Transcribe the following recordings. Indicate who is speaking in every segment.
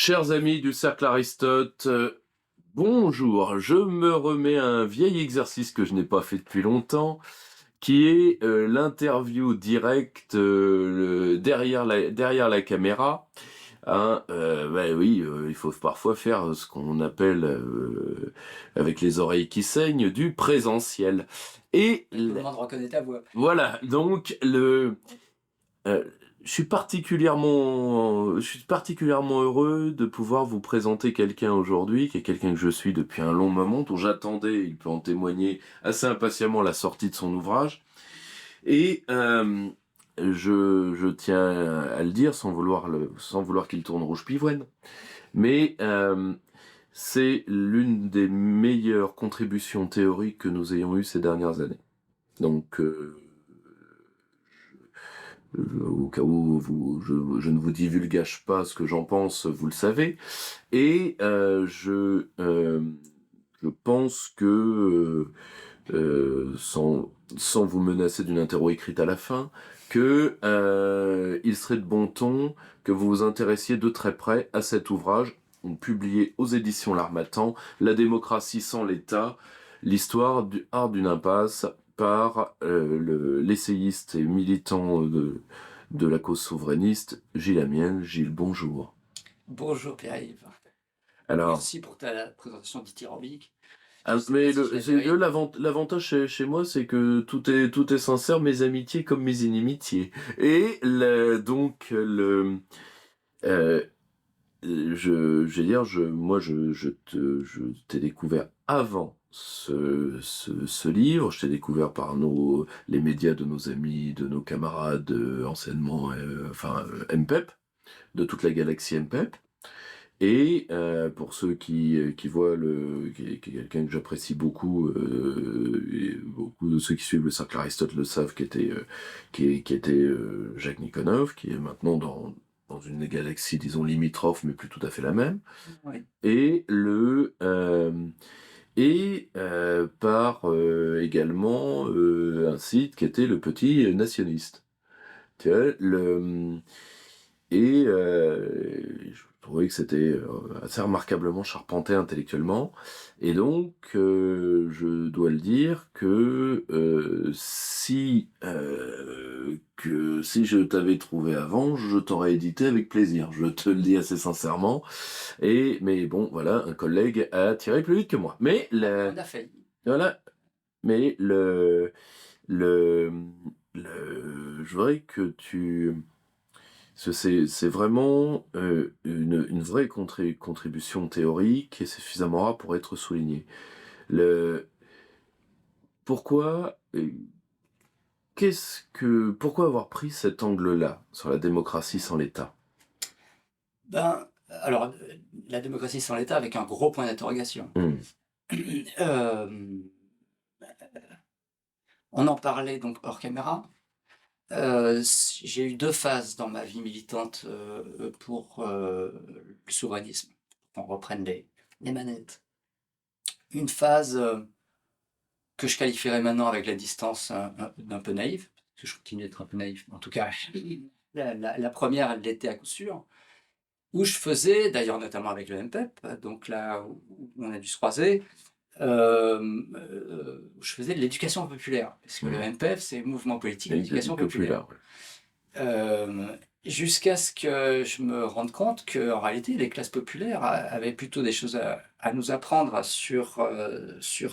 Speaker 1: Chers amis du Cercle Aristote, bonjour. Je me remets à un vieil exercice que je n'ai pas fait depuis longtemps, qui est l'interview directe derrière la caméra. Hein, oui, il faut parfois faire ce qu'on appelle, avec les oreilles qui saignent, du présentiel. Et
Speaker 2: Et tout le monde reconnaît ta voix.
Speaker 1: voilà, donc euh, je suis particulièrement heureux de pouvoir vous présenter quelqu'un aujourd'hui, qui est quelqu'un que je suis depuis un long moment, dont j'attendais, il peut en témoigner, assez impatiemment la sortie de son ouvrage. Et je tiens à le dire sans vouloir qu'il tourne rouge pivoine, mais c'est l'une des meilleures contributions théoriques que nous ayons eues ces dernières années. Donc, au cas où je ne vous divulgage pas ce que j'en pense, vous le savez. Et je pense que, sans vous menacer d'une interro écrite à la fin, que il serait de bon ton que vous vous intéressiez de très près à cet ouvrage, publié aux éditions L'Harmattan, La démocratie sans l'État, l'histoire du art d'une impasse, par l'essayiste et militant de la cause souverainiste, Gilles Amiel. Gilles, bonjour.
Speaker 2: Bonjour Pierre-Yves.
Speaker 1: Alors,
Speaker 2: Merci pour ta présentation dithyrambique. Je
Speaker 1: ah,
Speaker 2: sais pas
Speaker 1: mais
Speaker 2: si je la mérite.
Speaker 1: l'avantage chez moi, c'est que tout est sincère, mes amitiés comme mes inimitiés. Et euh, je vais dire, moi, je t'ai découvert avant ce livre. Je t'ai découvert par les médias de nos amis, de nos camarades, anciennement, MPEP, de toute la galaxie MPEP. Et pour ceux qui voient qui est quelqu'un que j'apprécie beaucoup, et beaucoup de ceux qui suivent le cercle Aristote le savent, qui était Jacques Nikonov, qui est maintenant dans une galaxie, disons, limitrophe, mais plus tout à fait la même.
Speaker 2: Oui.
Speaker 1: Et par également un site qui était le Petit Nationiste. Tu vois, je trouvais que c'était assez remarquablement charpenté intellectuellement. Et donc, je dois le dire que si je t'avais trouvé avant, je t'aurais édité avec plaisir. Je te le dis assez sincèrement. Mais bon, voilà, un collègue a tiré plus vite que moi.
Speaker 2: On a failli.
Speaker 1: Voilà, mais le, je voudrais que c'est vraiment une vraie contribution théorique et suffisamment rare pour être soulignée. Le, pourquoi, pourquoi avoir pris cet angle-là sur la démocratie sans l'État?
Speaker 2: Alors, la démocratie sans l'État avec un gros point d'interrogation.
Speaker 1: Hmm.
Speaker 2: Euh, on en parlait donc hors caméra. J'ai eu deux phases dans ma vie militante pour le souverainisme, pour qu'on reprenne les manettes. Une phase que je qualifierais maintenant avec la distance d'un peu naïve, parce que je continue d'être un peu naïf, en tout cas, la première, elle l'était à coup sûr, où je faisais, d'ailleurs notamment avec le MPEP, donc là où on a dû se croiser, je faisais de l'éducation populaire, parce que le MPEP, c'est Mouvement politique d'éducation populaire. Jusqu'à ce que je me rende compte qu'en réalité, les classes populaires avaient plutôt des choses à nous apprendre sur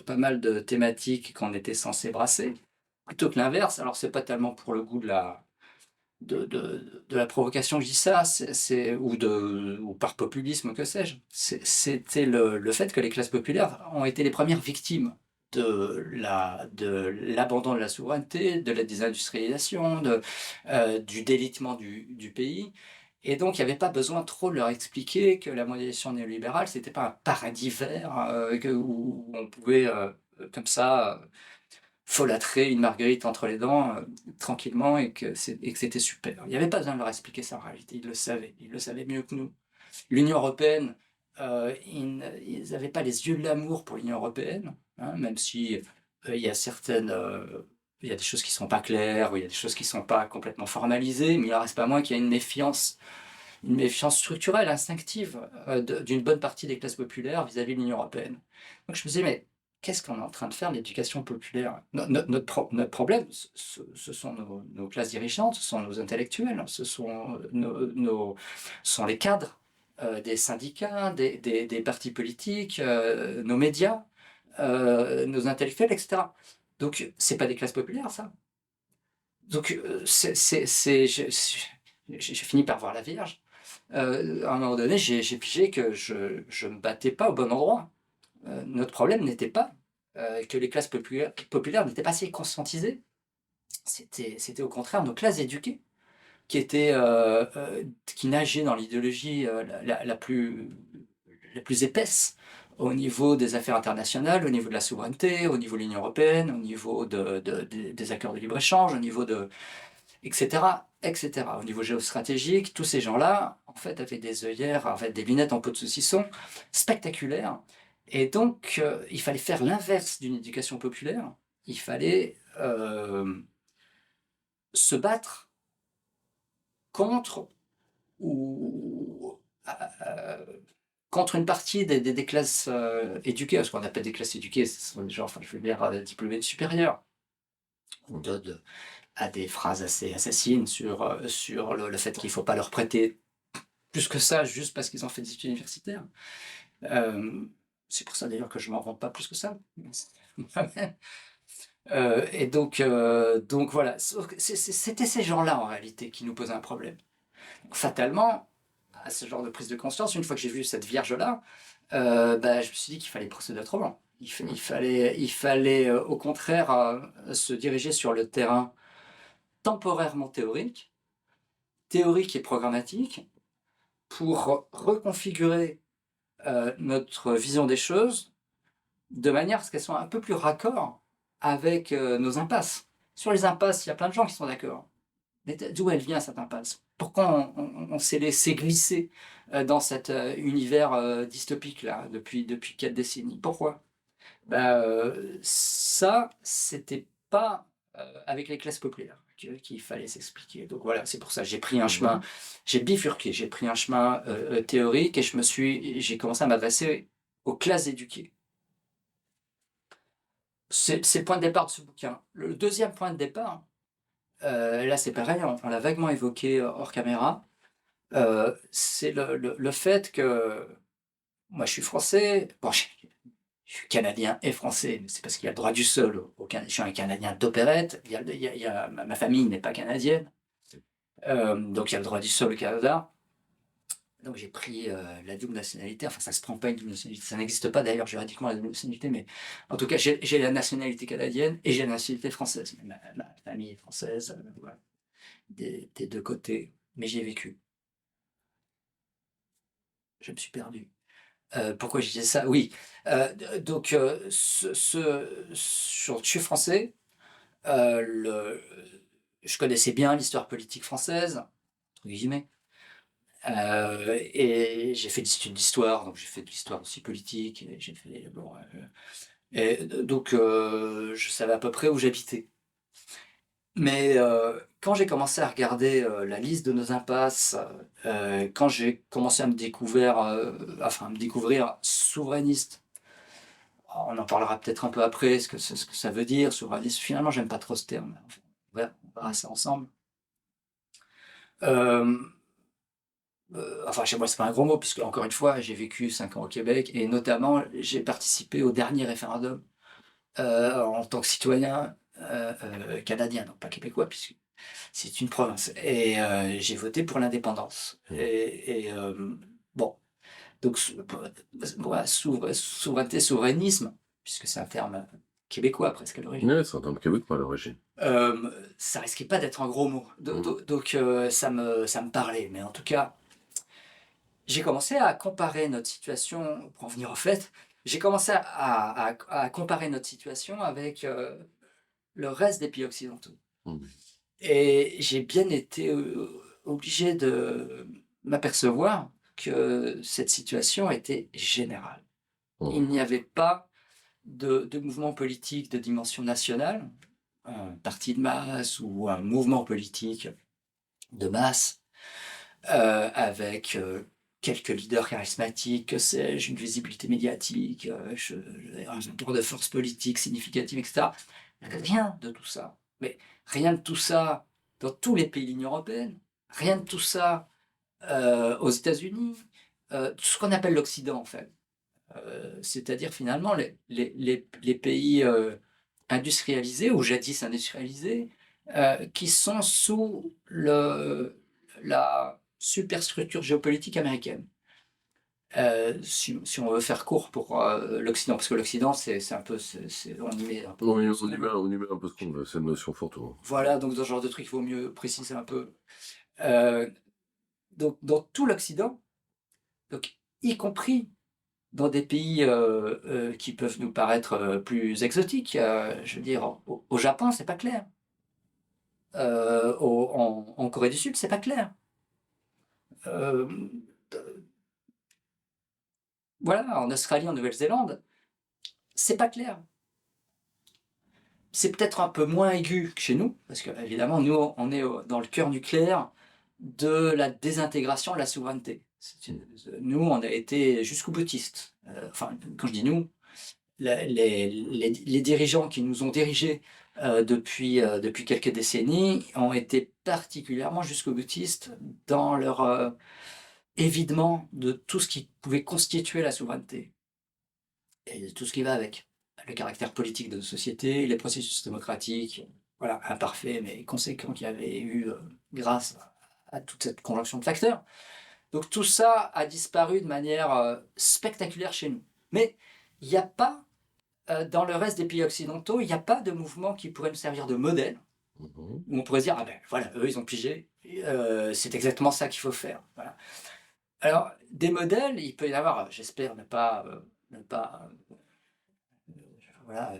Speaker 2: pas mal de thématiques qu'on était censé brasser, plutôt que l'inverse. Alors, c'est pas tellement pour le goût de la provocation que je dis ça, ou par populisme, que sais-je. C'était le fait que les classes populaires ont été les premières victimes de l'abandon de la souveraineté, de la désindustrialisation, du délitement du pays. Et donc, il n'y avait pas besoin trop de leur expliquer que la mondialisation néolibérale, c'était pas un paradis vert où on pouvait, comme ça, folâtrer une marguerite entre les dents tranquillement et que c'était super. Il n'y avait pas besoin de leur expliquer ça en réalité, ils le savaient mieux que nous. L'Union européenne, ils n'avaient pas les yeux de l'amour pour l'Union européenne, hein, même si il y a il y a des choses qui ne sont pas claires, ou il y a des choses qui ne sont pas complètement formalisées, mais il n'en reste pas moins qu'il y a une méfiance une méfiance structurelle, instinctive d'une bonne partie des classes populaires vis-à-vis de l'Union européenne. Donc je me disais, mais qu'est-ce qu'on est en train de faire de l'éducation populaire? Notre problème, ce sont nos classes dirigeantes, ce sont nos intellectuels, ce sont, sont les cadres des syndicats, des partis politiques, nos médias, nos intellectuels, etc. Donc, c'est pas des classes populaires, ça. Donc, j'ai fini par voir la Vierge. À un moment donné, j'ai pigé que je me battais pas au bon endroit. Notre problème n'était pas que les classes populaires n'étaient pas assez conscientisées. C'était au contraire nos classes éduquées qui nageaient dans l'idéologie la plus épaisse au niveau des affaires internationales, au niveau de la souveraineté, au niveau de l'Union européenne, au niveau des accords de libre-échange, au niveau etc., etc. Au niveau géostratégique, tous ces gens-là, en fait, avaient des œillères, en fait, des lunettes en peau de saucisson spectaculaires. Et donc, il fallait faire l'inverse d'une éducation populaire. Il fallait se battre contre ou contre une partie des classes éduquées, ce qu'on appelle des classes éduquées, ce sont des gens, enfin, je veux dire, diplômés supérieurs. On donne à des phrases assez assassines sur le fait qu'il ne faut pas leur prêter plus que ça, juste parce qu'ils ont fait des études universitaires. C'est pour ça d'ailleurs que je ne m'en vante pas plus que ça. Et donc voilà, c'était ces gens-là en réalité qui nous posaient un problème. Fatalement, à ce genre de prise de conscience, une fois que j'ai vu cette vierge-là, je me suis dit qu'il fallait procéder autrement. Il fallait au contraire se diriger sur le terrain temporairement théorique et programmatique, pour reconfigurer notre vision des choses de manière à ce qu'elles soient un peu plus raccord avec nos impasses. Sur les impasses, il y a plein de gens qui sont d'accord. Mais d'où elle vient cette impasse? Pourquoi on s'est laissé glisser dans cet univers dystopique là depuis 4 décennies? Pourquoi? Ça, c'était pas avec les classes populaires qu'il fallait s'expliquer. Donc voilà, c'est pour ça j'ai pris un chemin, j'ai bifurqué, j'ai pris un chemin théorique et j'ai commencé à m'adresser aux classes éduquées. C'est le point de départ de ce bouquin. Le deuxième point de départ, là c'est pareil, on l'a vaguement évoqué hors caméra, c'est le fait que moi je suis français, bon, je suis canadien et français, mais c'est parce qu'il y a le droit du sol je suis un Canadien d'opérette, ma famille n'est pas canadienne, donc il y a le droit du sol au Canada. Donc j'ai pris la double nationalité, enfin ça se prend pas une double nationalité, ça n'existe pas d'ailleurs juridiquement la double nationalité, mais en tout cas j'ai la nationalité canadienne et j'ai la nationalité française. Ma famille est française, voilà, des deux côtés, mais j'y ai vécu. Je me suis perdu. Pourquoi je disais ça? Oui. Donc, je suis français. Je connaissais bien l'histoire politique française, entre guillemets. Et j'ai fait des études d'histoire, donc j'ai fait de l'histoire aussi politique. Et j'ai fait, donc, je savais à peu près où j'habitais. Mais quand j'ai commencé à regarder la liste de nos impasses, quand j'ai commencé à me découvrir souverainiste, on en parlera peut-être un peu après, ce que ça veut dire, souverainiste. Finalement, j'aime pas trop ce terme. On verra ça ensemble. Enfin, chez moi, c'est pas un gros mot, puisque, encore une fois, j'ai vécu 5 ans au Québec, et notamment, j'ai participé au dernier référendum en tant que citoyen canadien, donc pas québécois, puisque c'est une province. Et j'ai voté pour l'indépendance. Bon, donc souveraineté, souverainisme, puisque c'est un terme québécois presque à l'origine.
Speaker 1: Oui, c'est un terme québécois à l'origine.
Speaker 2: Ça risquait pas d'être un gros mot. Donc ça me parlait. Mais en tout cas, j'ai commencé à comparer notre situation, pour en venir au fait, j'ai commencé à comparer notre situation avec le reste des pays occidentaux. Et j'ai bien été obligé de m'apercevoir que cette situation était générale. Il n'y avait pas de mouvement politique de dimension nationale, un parti de masse ou un mouvement politique de masse avec quelques leaders charismatiques, que sais-je, une visibilité médiatique, un rapport de force politique significatif, etc. Rien de tout ça. Mais rien de tout ça dans tous les pays de l'Union européenne, rien de tout ça aux États-Unis, tout ce qu'on appelle l'Occident en fait. C'est-à-dire finalement les pays industrialisés ou jadis industrialisés qui sont sous la superstructure géopolitique américaine. Si on veut faire court pour l'Occident, parce que l'Occident, c'est un peu, on y met un peu.
Speaker 1: On y met un peu ce qu'on veut, c'est une notion fourre-tout.
Speaker 2: Voilà, donc dans ce genre de truc, il vaut mieux préciser un peu. Donc dans tout l'Occident, donc, y compris dans des pays qui peuvent nous paraître plus exotiques, je veux dire, au Japon, c'est pas clair. En Corée du Sud, c'est pas clair. Euh, voilà, en Australie, en Nouvelle-Zélande, c'est pas clair. C'est peut-être un peu moins aigu que chez nous, parce que évidemment, nous, on est dans le cœur nucléaire de la désintégration de la souveraineté. Nous, on a été jusqu'au boutiste. Enfin, quand je dis nous, les dirigeants qui nous ont dirigés depuis quelques décennies ont été particulièrement jusqu'au boutiste dans leur évidement de tout ce qui pouvait constituer la souveraineté et tout ce qui va avec. Le caractère politique de nos sociétés, les processus démocratiques, voilà, imparfaits mais conséquents qu'il y avait eu grâce à toute cette conjonction de facteurs. Donc tout ça a disparu de manière spectaculaire chez nous. Mais il n'y a pas, dans le reste des pays occidentaux, il n'y a pas de mouvement qui pourrait nous servir de modèle, où on pourrait se dire, ah ben voilà, eux ils ont pigé, c'est exactement ça qu'il faut faire. Voilà. Alors, des modèles, il peut y en avoir, j'espère ne pas voilà,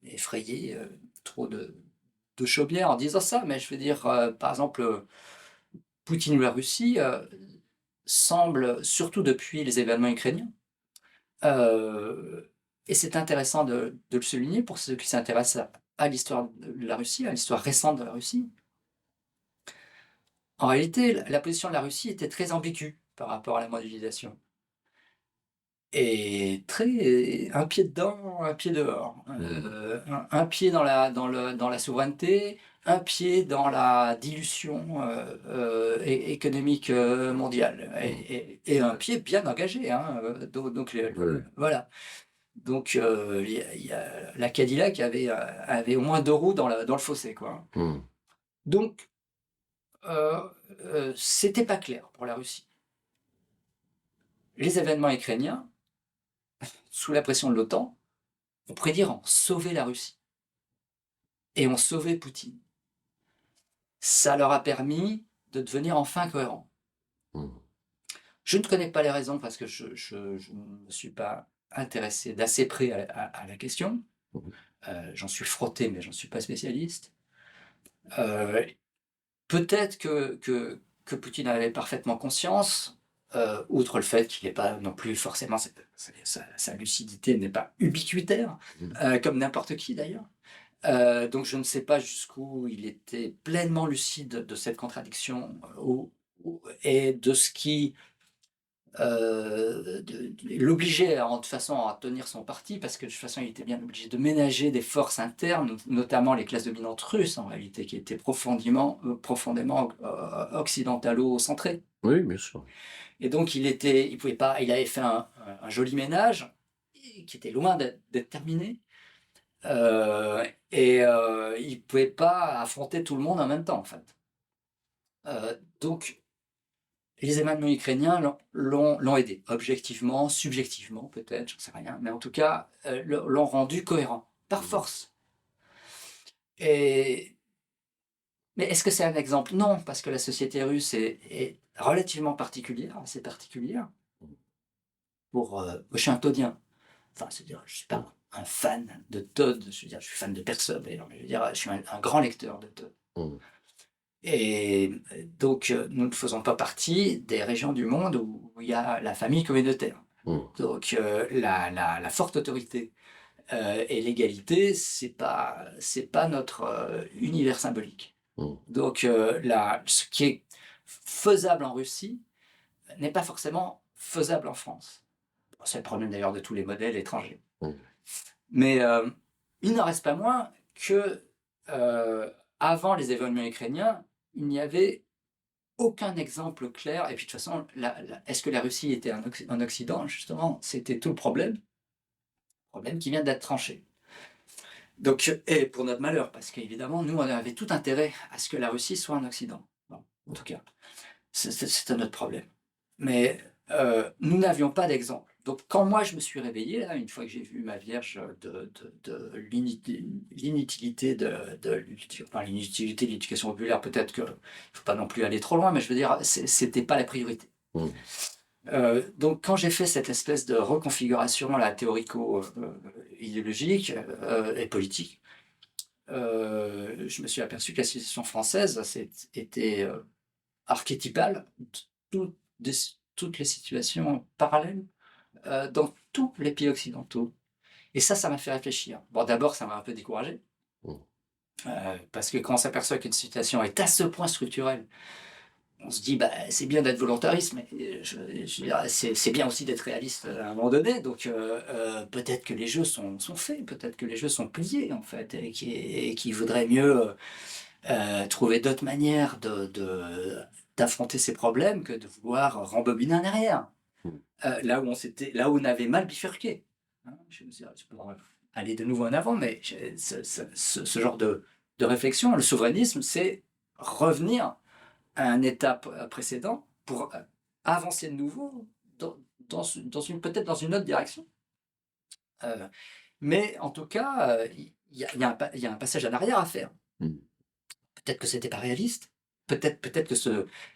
Speaker 2: effrayer trop de chaumières en disant ça, mais je veux dire, par exemple, Poutine ou la Russie semble, surtout depuis les événements ukrainiens, et c'est intéressant de le souligner pour ceux qui s'intéressent à l'histoire de la Russie, à l'histoire récente de la Russie. En réalité, la position de la Russie était très ambiguë par rapport à la mondialisation. Et un pied dedans, un pied dehors. Un pied dans la souveraineté, un pied dans la dilution économique mondiale. Et un pied bien engagé. Hein, donc, voilà. Donc, la Cadillac avait au moins deux roues dans le fossé, quoi. Donc, c'était pas clair pour la Russie. Les événements ukrainiens, sous la pression de l'OTAN, on pourrait dire ont sauvé la Russie. Et ont sauvé Poutine. Ça leur a permis de devenir enfin cohérents. Je ne connais pas les raisons parce que je ne me suis pas intéressé d'assez près à la question. J'en suis frotté, mais j'en suis pas spécialiste. Peut-être que Poutine avait parfaitement conscience, outre le fait qu'il n'est pas non plus forcément, sa lucidité n'est pas ubiquitaire, comme n'importe qui d'ailleurs. Donc je ne sais pas jusqu'où il était pleinement lucide de cette contradiction et de ce qui l'obligeait de toute façon à tenir son parti, parce que de toute façon il était bien obligé de ménager des forces internes, notamment les classes dominantes russes en réalité, qui étaient profondément occidentalo-centrées.
Speaker 1: Oui, bien sûr.
Speaker 2: Et donc il avait fait un joli ménage qui était loin d'être terminé. Il ne pouvait pas affronter tout le monde en même temps, en fait. Donc, les événements ukrainiens l'ont aidé, objectivement, subjectivement, peut-être, j'en sais rien, mais en tout cas, l'ont rendu cohérent, par force. Mais est-ce que c'est un exemple? Non, parce que la société russe est relativement particulière, assez particulière. Je suis un todien. Enfin, c'est-à-dire, je ne suis pas un fan de Todd, je veux dire, je suis fan de personne, mais je veux dire, je suis un grand lecteur de Todd. Et donc, nous ne faisons pas partie des régions du monde où il y a la famille communautaire. Donc, la forte autorité et l'égalité, c'est pas notre univers symbolique. Donc, ce qui est faisable en Russie n'est pas forcément faisable en France. Bon, c'est le problème d'ailleurs de tous les modèles étrangers.
Speaker 1: Mmh.
Speaker 2: Mais il n'en reste pas moins que avant les événements ukrainiens, il n'y avait aucun exemple clair. Et puis de toute façon, est-ce que la Russie était un Occident? Justement, c'était tout le problème qui vient d'être tranché. Donc, et pour notre malheur, parce qu'évidemment, nous, on avait tout intérêt à ce que la Russie soit un Occident. Bon, en tout cas, c'est un autre problème. Mais nous n'avions pas d'exemple. Donc, quand moi, je me suis réveillé, là, une fois que j'ai vu ma Vierge de l'inutilité l'inutilité de l'éducation populaire, peut-être qu'il ne faut pas non plus aller trop loin, mais je veux dire, c'était pas la priorité.
Speaker 1: Mmh.
Speaker 2: Donc, quand j'ai fait cette espèce de reconfiguration là, théorico-idéologique et politique, je me suis aperçu que la situation française était archétypale de toutes les situations parallèles dans tous les pays occidentaux. Et ça m'a fait réfléchir. Bon, d'abord, ça m'a un peu découragé,
Speaker 1: Mmh.
Speaker 2: parce que quand on s'aperçoit qu'une situation est à ce point structurelle, on se dit, bah, c'est bien d'être volontariste, mais je veux dire, c'est bien aussi d'être réaliste à un moment donné. Donc, peut-être que les jeux sont faits, peut-être que les jeux sont pliés, en fait, et qu'il vaudrait mieux trouver d'autres manières d'affronter ces problèmes que de vouloir rembobiner en arrière.
Speaker 1: Mmh.
Speaker 2: Là où on avait mal bifurqué. Hein, je peux aller de nouveau en avant, mais ce genre de réflexion, le souverainisme, c'est revenir à un état précédent pour avancer de nouveau peut-être dans une autre direction. Mais en tout cas, il y a un passage en arrière à faire.
Speaker 1: Mmh.
Speaker 2: Peut-être que c'était pas réaliste. Peut-être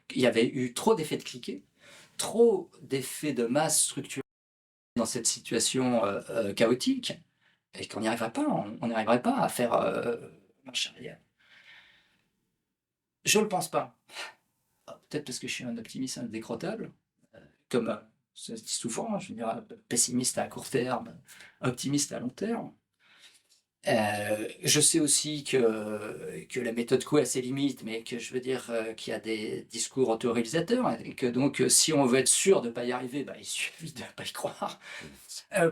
Speaker 2: qu'il y avait eu trop d'effets de cliquet, trop d'effets de masse structurels dans cette situation chaotique, et qu'on n'y arriverait pas. On n'y arriverait pas à faire marche arrière. Je ne le pense pas. Peut-être parce que je suis un optimiste indécrottable, comme ça se dit souvent, je veux dire, pessimiste à court terme, optimiste à long terme. Je sais aussi que la méthode Coué a ses limites, mais que je veux dire qu'il y a des discours autoréalisateurs, et que donc si on veut être sûr de ne pas y arriver, bah, il suffit de ne pas y croire,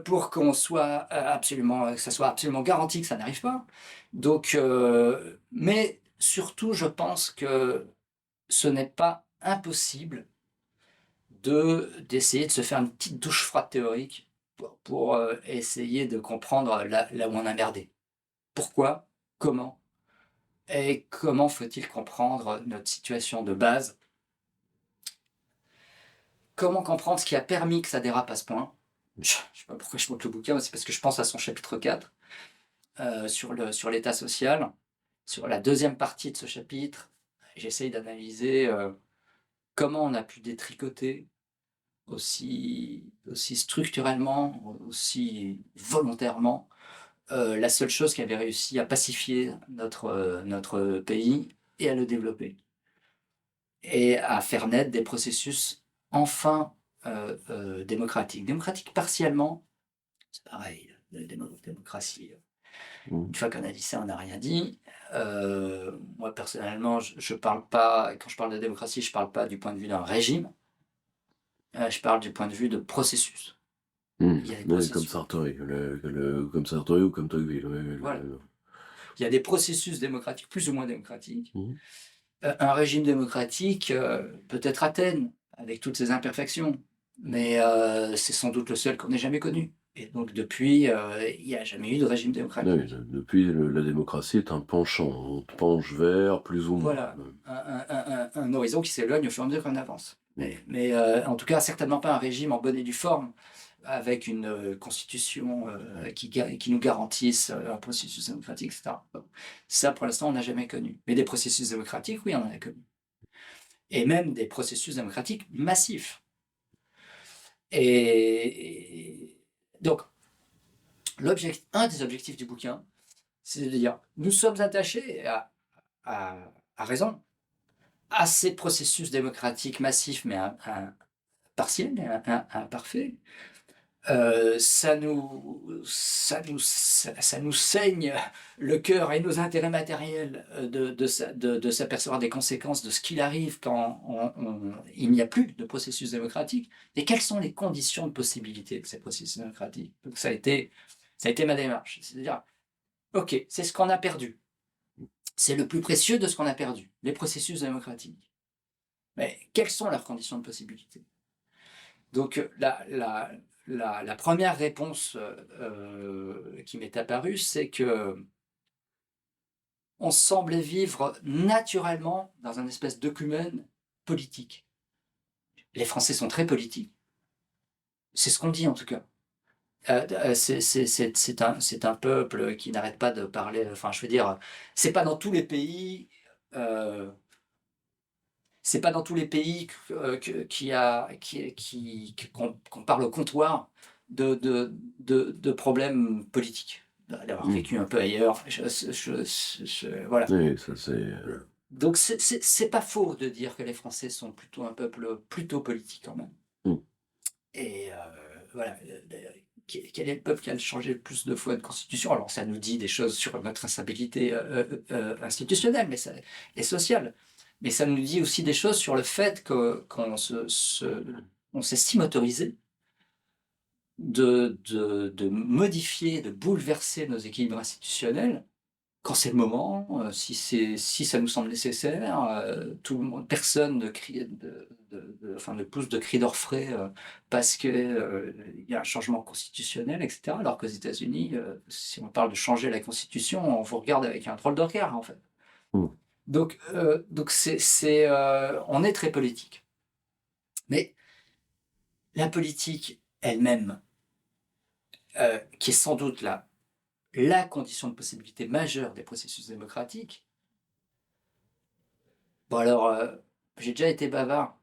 Speaker 2: pour qu'on soit que ça soit absolument garanti que ça n'arrive pas. Donc, mais surtout, je pense que ce n'est pas impossible d'essayer de se faire une petite douche froide théorique pour essayer de comprendre là où on a merdé. Pourquoi, comment, et comment faut-il comprendre notre situation de base? Comment comprendre ce qui a permis que ça dérape à ce point? Je ne sais pas pourquoi je monte le bouquin, mais c'est parce que je pense à son chapitre 4, sur l'état social. Sur la deuxième partie de ce chapitre, j'essaye d'analyser comment on a pu détricoter aussi structurellement, aussi volontairement, la seule chose qui avait réussi à pacifier notre pays et à le développer. Et à faire naître des processus enfin démocratiques. Démocratiques partiellement, c'est pareil, la démocratie.
Speaker 1: Mmh.
Speaker 2: Une fois qu'on a dit ça, on n'a rien dit. Moi, personnellement, je parle pas, quand je parle de démocratie, je parle pas du point de vue d'un régime, je parle du point de vue de processus.
Speaker 1: Mmh.
Speaker 2: Il y a des
Speaker 1: Ouais,
Speaker 2: processus.
Speaker 1: comme Sartori, comme Sartori ou comme Tocqueville.
Speaker 2: Voilà. Il y a des processus démocratiques, plus ou moins démocratiques.
Speaker 1: Mmh.
Speaker 2: Un régime démocratique, peut-être Athènes, avec toutes ses imperfections, mais c'est sans doute le seul qu'on ait jamais connu. Et donc depuis, il n'y a jamais eu de régime démocratique.
Speaker 1: Oui, depuis, la démocratie est un penchant, on penche vers plus ou moins.
Speaker 2: Voilà, un horizon qui s'éloigne au fur et à mesure qu'on avance.
Speaker 1: Mmh.
Speaker 2: Mais en tout cas, certainement pas un régime en bonne et due forme, avec une constitution qui nous garantisse un processus démocratique, etc. Bon. Ça, pour l'instant, on n'a jamais connu. Mais des processus démocratiques, oui, on en a connu. Et même des processus démocratiques massifs. Et donc, un des objectifs du bouquin, c'est de dire, nous sommes attachés à raison à ces processus démocratiques massifs, mais partiels, imparfaits, ça nous saigne le cœur et nos intérêts matériels de s'apercevoir des conséquences de ce qu'il arrive quand il n'y a plus de processus démocratique. Et quelles sont les conditions de possibilité de ces processus démocratiques? Donc ça a été ma démarche. C'est-à-dire, ok, c'est ce qu'on a perdu. C'est le plus précieux de ce qu'on a perdu, les processus démocratiques. Mais quelles sont leurs conditions de possibilité? Donc la première réponse qui m'est apparue, c'est que on semblait vivre naturellement dans un espèce d'œcumène politique. Les Français sont très politiques. C'est ce qu'on dit en tout cas. C'est un peuple qui n'arrête pas de parler. Enfin, je veux dire, c'est pas dans tous les pays. C'est pas dans tous les pays qu'on parle au comptoir de problèmes politiques. D'avoir vécu un peu ailleurs, voilà.
Speaker 1: Oui, ça c'est...
Speaker 2: Donc c'est pas faux de dire que les Français sont plutôt un peuple plutôt politique quand même.
Speaker 1: Mm.
Speaker 2: Et voilà. Quel est le peuple qui a changé le plus de fois de constitution? Alors ça nous dit des choses sur notre instabilité institutionnelle et sociale. Mais ça nous dit aussi des choses sur le fait qu'on s'estime autorisé de modifier, de bouleverser nos équilibres institutionnels quand c'est le moment, si ça nous semble nécessaire. Tout le monde, personne ne pousse de cris d'orfraie parce qu'il y a un changement constitutionnel, etc. Alors qu'aux États-Unis, si on parle de changer la Constitution, on vous regarde avec un drôle de regard, en fait.
Speaker 1: Mm.
Speaker 2: Donc on est très politique. Mais la politique elle-même, qui est sans doute la condition de possibilité majeure des processus démocratiques. Bon alors, j'ai déjà été bavard.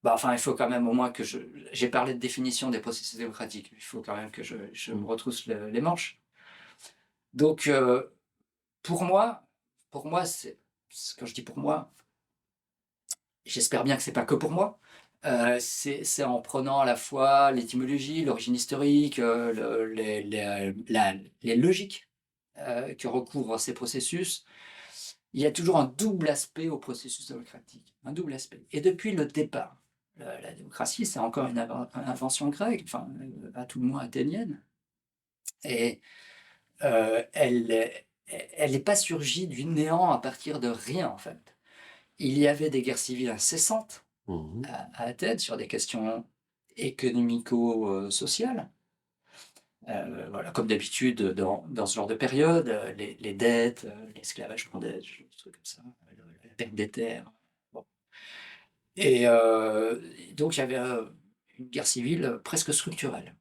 Speaker 2: Enfin, il faut quand même au moins que j'ai parlé de définition des processus démocratiques. Il faut quand même que je me retrousse les manches. Donc, pour moi, quand je dis pour moi, j'espère bien que c'est pas que pour moi. C'est en prenant à la fois l'étymologie, l'origine historique, les logiques que recouvrent ces processus. Il y a toujours un double aspect au processus démocratique, un double aspect. Et depuis le départ, la démocratie, c'est encore une invention grecque, enfin, à tout le moins athénienne. Et elle n'est pas surgie du néant à partir de rien, en fait. Il y avait des guerres civiles incessantes à Athènes sur des questions économico-sociales. Voilà, comme d'habitude dans ce genre de période, les dettes, l'esclavage bondage, des trucs comme ça, la perte des terres. Bon. Et donc il y avait une guerre civile presque structurelle.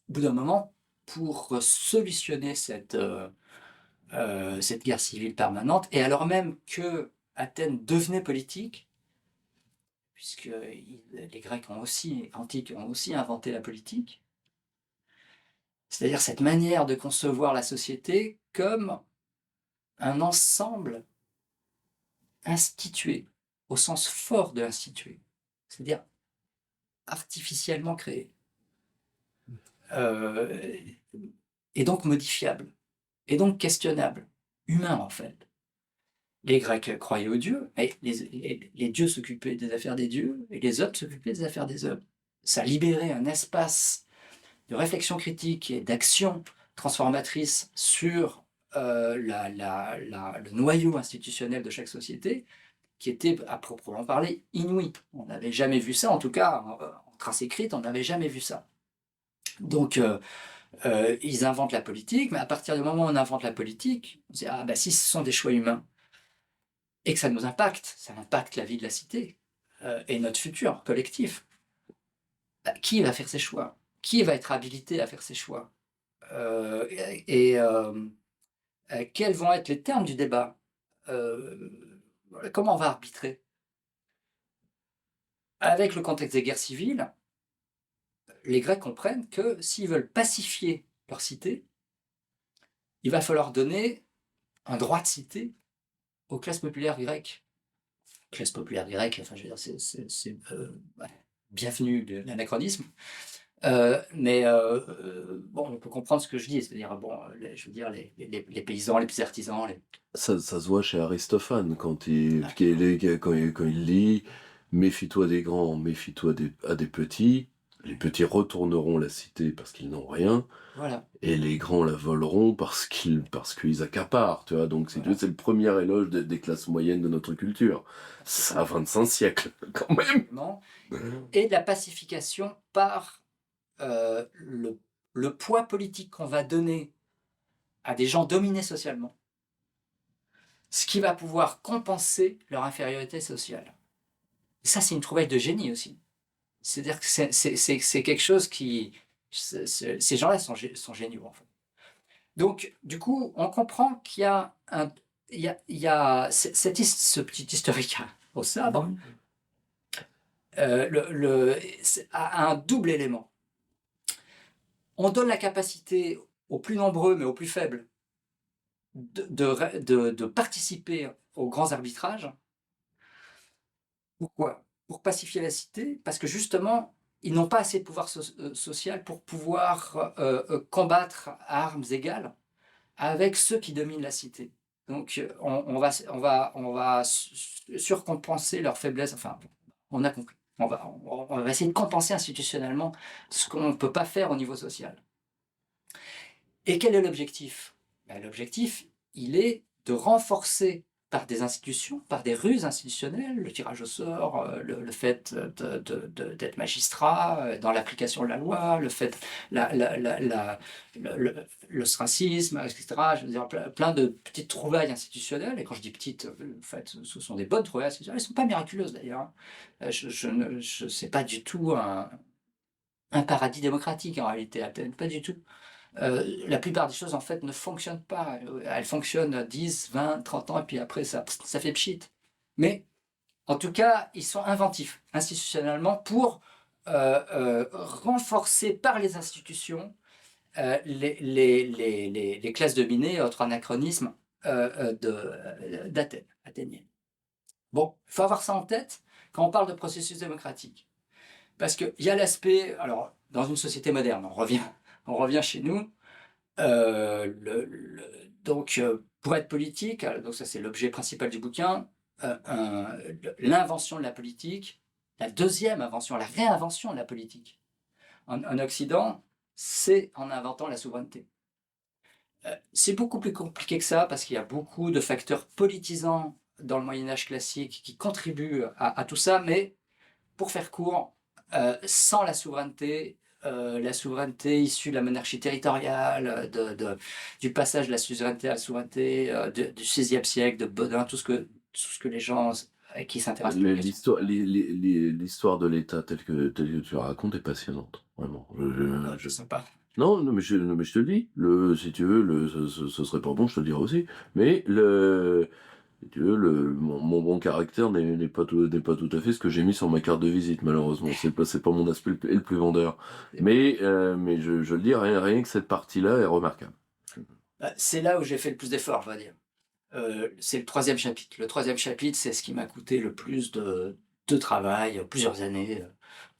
Speaker 2: Au bout d'un moment, pour solutionner cette guerre civile permanente, et alors même que Athènes devenait politique, puisque les Grecs antiques ont aussi inventé la politique, c'est-à-dire cette manière de concevoir la société comme un ensemble institué, au sens fort de institué, c'est-à-dire artificiellement créé, et donc modifiable, et donc questionnable, humain en fait. Les Grecs croyaient aux dieux, et les dieux s'occupaient des affaires des dieux, et les hommes s'occupaient des affaires des hommes. Ça libérait un espace de réflexion critique et d'action transformatrice sur le noyau institutionnel de chaque société, qui était, à proprement parler, inouï. On n'avait jamais vu ça, en tout cas, en trace écrite, on n'avait jamais vu ça. Donc, ils inventent la politique, mais à partir du moment où on invente la politique, on se dit, si ce sont des choix humains, et que ça nous impacte, ça impacte la vie de la cité, et notre futur collectif, qui va faire ces choix? Qui va être habilité à faire ces choix? Quels vont être les termes du débat? Comment on va arbitrer? Avec le contexte des guerres civiles, les Grecs comprennent que s'ils veulent pacifier leur cité, il va falloir donner un droit de cité aux classes populaires grecques. classe populaire grecque, enfin, je veux dire, ouais, bienvenue de l'anachronisme. Bon, on peut comprendre ce que je dis, c'est-à-dire, bon, je veux dire, les paysans, les petits artisans,
Speaker 1: Ça se voit chez Aristophane quand il,
Speaker 2: ah,
Speaker 1: quand il lit méfie-toi des grands, méfie-toi à des petits. Les petits retourneront la cité parce qu'ils n'ont rien,
Speaker 2: voilà,
Speaker 1: et les grands la voleront parce qu'ils accaparent, tu vois. Donc, si tu veux,
Speaker 2: voilà,
Speaker 1: c'est le premier éloge des classes moyennes de notre culture. Ça a
Speaker 2: absolument,
Speaker 1: 25 siècles, quand même.
Speaker 2: absolument. Et de la pacification par le poids politique qu'on va donner à des gens dominés socialement, ce qui va pouvoir compenser leur infériorité sociale. Et ça, c'est une trouvaille de génie aussi. C'est-à-dire que c'est quelque chose qui... Ces gens-là sont géniaux, en fait. Donc, du coup, on comprend qu'il y a il y a ce petit historique au sabre a un double élément. On donne la capacité aux plus nombreux, mais aux plus faibles, de participer aux grands arbitrages. Pourquoi? Pour pacifier la cité, parce que justement, ils n'ont pas assez de pouvoir social pour pouvoir combattre à armes égales avec ceux qui dominent la cité. Donc, on va surcompenser leur faiblesse. Enfin, on a compris. On va essayer de compenser institutionnellement ce qu'on ne peut pas faire au niveau social. Et quel est l'objectif? Ben, l'objectif, il est de renforcer par des institutions, par des ruses institutionnelles, le tirage au sort, le fait d'être magistrat, dans l'application de la loi, le fait, l'ostracisme, etc. Je veux dire, plein de petites trouvailles institutionnelles. Et quand je dis petites, en fait, ce sont des bonnes trouvailles institutionnelles. Elles ne sont pas miraculeuses d'ailleurs. Je sais pas du tout un paradis démocratique en réalité, Athènes, pas du tout. La plupart des choses, en fait, ne fonctionnent pas. Elles fonctionnent 10, 20, 30 ans, et puis après, ça fait pchit. Mais, en tout cas, ils sont inventifs, institutionnellement, pour renforcer par les institutions les classes dominées, autre anachronisme, d'Athènes, athéniennes. Bon, il faut avoir ça en tête quand on parle de processus démocratique. Parce qu'il y a l'aspect, alors, dans une société moderne, on revient chez nous, donc, pour être politique, donc ça c'est l'objet principal du bouquin, l'invention de la politique, la deuxième invention, la réinvention de la politique en Occident, c'est en inventant la souveraineté. C'est beaucoup plus compliqué que ça parce qu'il y a beaucoup de facteurs politisants dans le Moyen-Âge classique qui contribuent à tout ça, mais pour faire court, sans la souveraineté issue de la monarchie territoriale, du passage de la suzeraineté à la souveraineté du XVIe siècle, de Bodin, tout ce que les gens qui s'intéressent à la question.
Speaker 1: L'histoire de l'État telle que tu la racontes est passionnante, vraiment.
Speaker 2: C'est sympa.
Speaker 1: Non, non, mais je te le dis. Si tu veux, ce serait pas bon, je te le dirai aussi. Mais si tu veux, mon bon caractère n'est pas tout à fait ce que j'ai mis sur ma carte de visite, malheureusement. C'est pas mon aspect le plus vendeur. Mais je le dis, rien que cette partie-là est remarquable.
Speaker 2: C'est là où j'ai fait le plus d'efforts, je vais dire. C'est le troisième chapitre. Le troisième chapitre, c'est ce qui m'a coûté le plus de travail, plusieurs années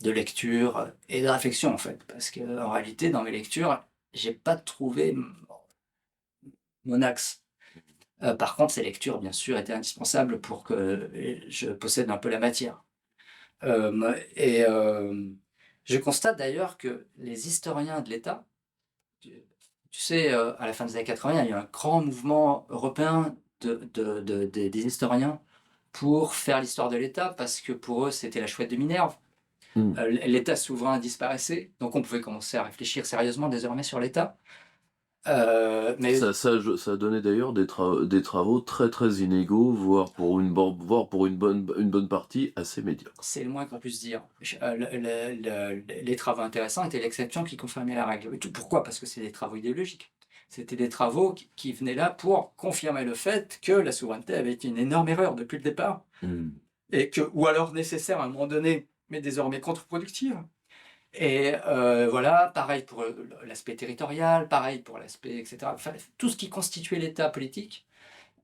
Speaker 2: de lecture et de réflexion, en fait. Parce qu'en réalité, dans mes lectures, j'ai pas trouvé mon axe. Par contre, ces lectures, bien sûr, étaient indispensables pour que je possède un peu la matière. Je constate d'ailleurs que les historiens de l'État, tu sais, à la fin des années 80, il y a eu un grand mouvement européen des historiens pour faire l'histoire de l'État, parce que pour eux, c'était la chouette de Minerve. L'État souverain disparaissait, donc on pouvait commencer à réfléchir sérieusement désormais sur l'État. Mais
Speaker 1: Ça a donné d'ailleurs des travaux très très inégaux, voire pour une bonne partie assez médiocre.
Speaker 2: c'est le moins qu'on puisse dire. Les travaux intéressants étaient l'exception qui confirmait la règle. Pourquoi? Parce que c'est des travaux idéologiques. C'était des travaux qui venaient là pour confirmer le fait que la souveraineté avait été une énorme erreur depuis le départ, et ou alors nécessaire à un moment donné, mais désormais contre-productive. Et voilà, pareil pour l'aspect territorial, pareil pour l'aspect, etc. Enfin, tout ce qui constituait l'État politique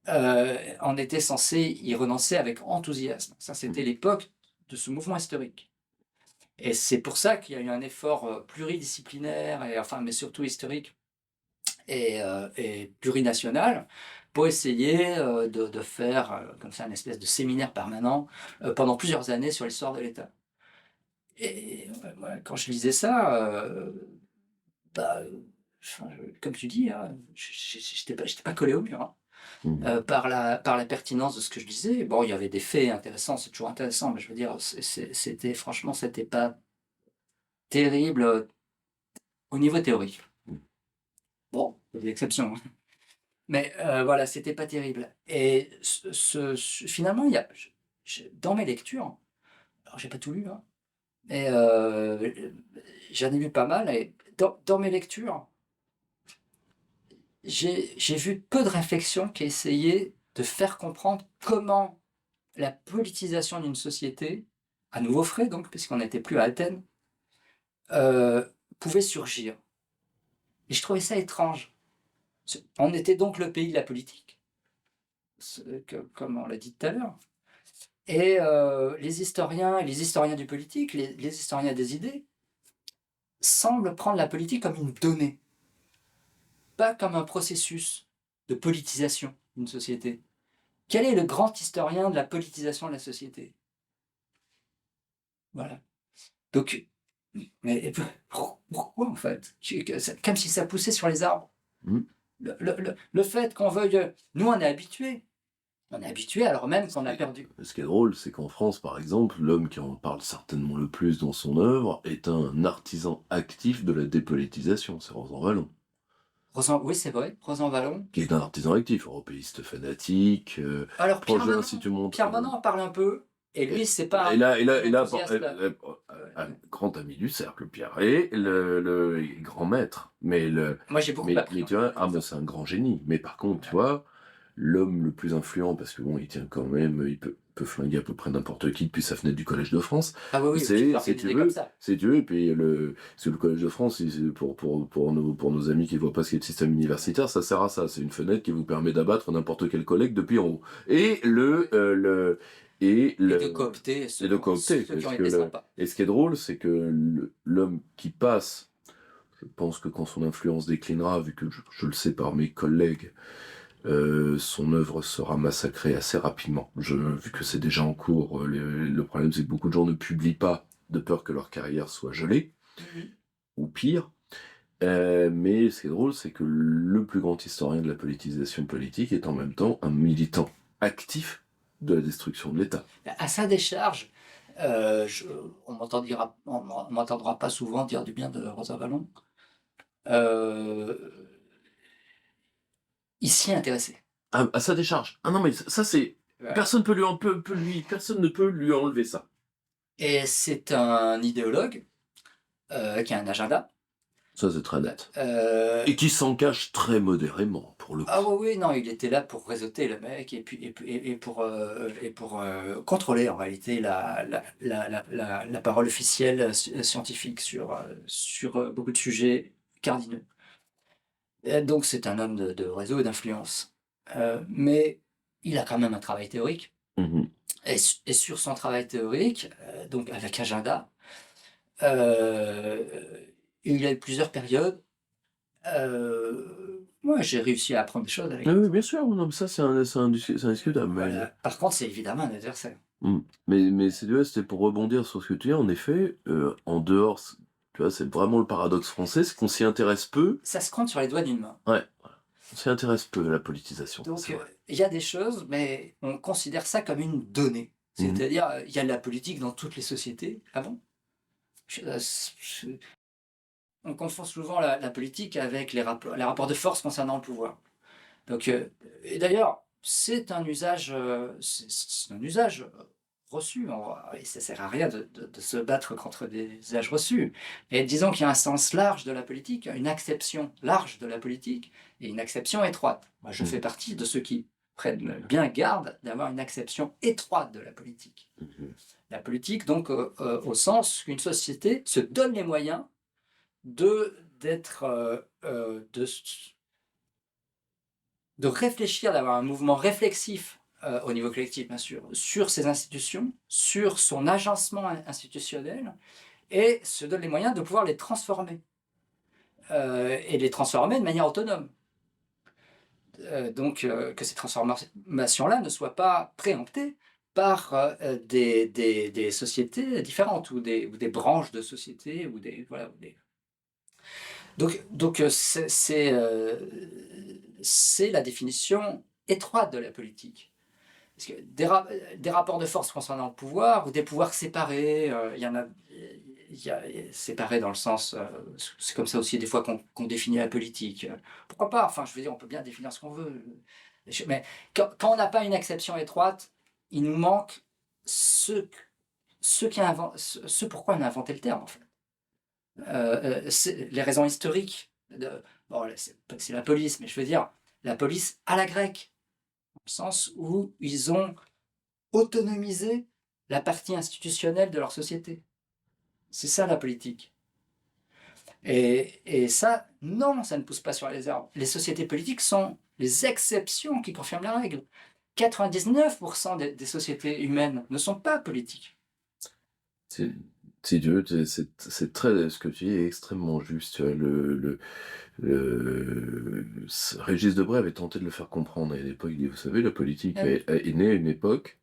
Speaker 2: on était censé y renoncer avec enthousiasme. Ça, c'était l'époque de ce mouvement historique. Et c'est pour ça qu'il y a eu un effort pluridisciplinaire, mais surtout historique et plurinational, pour essayer de faire comme ça une espèce de séminaire permanent pendant plusieurs années sur l'histoire de l'État. Et moi, quand je lisais ça, bah, comme tu dis, hein, j'étais pas collé au mur, hein. Par la pertinence de ce que je disais. Bon, il y avait des faits intéressants, c'est toujours intéressant, mais je veux dire, c'était franchement, c'était pas terrible au niveau théorique. Bon, il y a des exceptions, hein. Mais voilà, c'était pas terrible. Et finalement, il y a, dans mes lectures, alors j'ai pas tout lu, hein, mais j'en ai lu pas mal, et dans mes lectures, j'ai vu peu de réflexions qui essayaient de faire comprendre comment la politisation d'une société, à nouveau frais donc, puisqu'on n'était plus à Athènes, pouvait surgir. Et je trouvais ça étrange. On était donc le pays de la politique, comme on l'a dit tout à l'heure. Et les historiens du politique, les historiens des idées, semblent prendre la politique comme une donnée, pas comme un processus de politisation d'une société. Quel est le grand historien de la politisation de la société? Voilà. Donc, mais pourquoi en fait? Comme si ça poussait sur les arbres.
Speaker 1: Mmh.
Speaker 2: Le fait qu'on veuille... Nous, on est habitués. On est habitués alors même qu'on a perdu.
Speaker 1: Ce qui est drôle, c'est qu'en France, par exemple, l'homme qui en parle certainement le plus dans son œuvre est un artisan actif de la dépolitisation, c'est Rosan Vallon.
Speaker 2: Oui, c'est vrai, Rosan Vallon.
Speaker 1: Qui est un artisan actif, européiste fanatique,
Speaker 2: Alors,
Speaker 1: proche de l'Institut Montaigne.
Speaker 2: Pierre Manon en parle un peu, et lui, c'est pas...
Speaker 1: Et là, un grand ami du cercle, Pierre, et le grand maître.
Speaker 2: Moi, j'ai beaucoup appris.
Speaker 1: Mais tu vois, c'est un grand génie. Mais par contre, tu vois, l'homme le plus influent, parce que bon, il tient quand même, il peut flinguer à peu près n'importe qui depuis sa fenêtre du Collège de France.
Speaker 2: Ah oui,
Speaker 1: c'est tu veux, et puis c'est le Collège de France, pour nos amis qui voient pas ce qu'est le système universitaire, ça sert à ça. C'est une fenêtre qui vous permet d'abattre n'importe quel collègue depuis en haut. Et de
Speaker 2: coopter ceux qui ont été sympas.
Speaker 1: Et ce qui est drôle, c'est que l'homme qui passe, je pense que quand son influence déclinera, vu que je le sais par mes collègues, son œuvre sera massacrée assez rapidement. Vu que c'est déjà en cours, le problème c'est que beaucoup de gens ne publient pas de peur que leur carrière soit gelée, ou pire. Mais ce qui est drôle, c'est que le plus grand historien de la politisation politique est en même temps un militant actif de la destruction de l'État.
Speaker 2: À sa décharge, on m'entendra pas souvent dire du bien de Rosan Vallon. Il s'y est intéressé.
Speaker 1: À sa décharge. Ah non, mais ça c'est... Ouais. Personne ne peut lui enlever ça.
Speaker 2: Et c'est un idéologue qui a un agenda.
Speaker 1: Ça c'est très net. Et qui s'en cache très modérément, pour le coup.
Speaker 2: Ah oui, non, il était là pour réseauter le mec et pour contrôler en réalité la parole officielle scientifique sur beaucoup de sujets cardinaux. Donc c'est un homme de réseau et d'influence. Mais il a quand même un travail théorique.
Speaker 1: Mmh.
Speaker 2: Et sur son travail théorique, donc avec agenda, il y a eu plusieurs périodes. Moi, j'ai réussi à apprendre des choses avec.
Speaker 1: Oui, bien sûr, non, mais ça c'est indiscutable.
Speaker 2: Voilà. Par contre, c'est évidemment un adversaire.
Speaker 1: Mais c'était pour rebondir sur ce que tu dis, en effet, en dehors, tu vois, c'est vraiment le paradoxe français, c'est qu'on s'y intéresse peu.
Speaker 2: Ça se compte sur les doigts d'une main.
Speaker 1: Ouais, voilà. On s'y intéresse peu à la politisation.
Speaker 2: Donc, il y a des choses, mais on considère ça comme une donnée. C'est-à-dire, il y a de la politique dans toutes les sociétés. Ah bon? On confond souvent la politique avec les rapports de force concernant le pouvoir. Donc, et d'ailleurs, c'est un usage reçu. Et ça sert à rien de se battre contre des usages reçus. Et disons qu'il y a un sens large de la politique, une acception large de la politique et une acception étroite. Moi, je fais partie de ceux qui prennent bien garde d'avoir une acception étroite de la politique. La politique, donc, au sens qu'une société se donne les moyens de réfléchir, d'avoir un mouvement réflexif au niveau collectif, bien sûr, sur ses institutions, sur son agencement institutionnel, et se donne les moyens de pouvoir les transformer, et les transformer de manière autonome. Donc, que ces transformations-là ne soient pas préemptées par des sociétés différentes ou des branches de sociétés ou des voilà. Donc c'est la définition étroite de la politique. Parce que des rapports de force concernant le pouvoir ou des pouvoirs séparés, il y en a, il y a séparés dans le sens, c'est comme ça aussi des fois qu'on définit la politique. Pourquoi pas? Enfin, je veux dire, on peut bien définir ce qu'on veut. Mais quand on n'a pas une acception étroite, il nous manque ce, ce pourquoi on a inventé le terme, en fait. Les raisons historiques. Bon, c'est la police, mais je veux dire, la police à la grecque, dans le sens où ils ont autonomiser la partie institutionnelle de leur société. C'est ça la politique. Et ça, non, ça ne pousse pas sur les arbres. Les sociétés politiques sont les exceptions qui confirment la règle. 99% des sociétés humaines ne sont pas politiques.
Speaker 1: C'est Dieu, c'est très, ce que tu dis est extrêmement juste. Tu vois, Régis Debray avait tenté de le faire comprendre à une époque. Il dit, vous savez, la politique
Speaker 2: Ah oui.
Speaker 1: est née à une époque,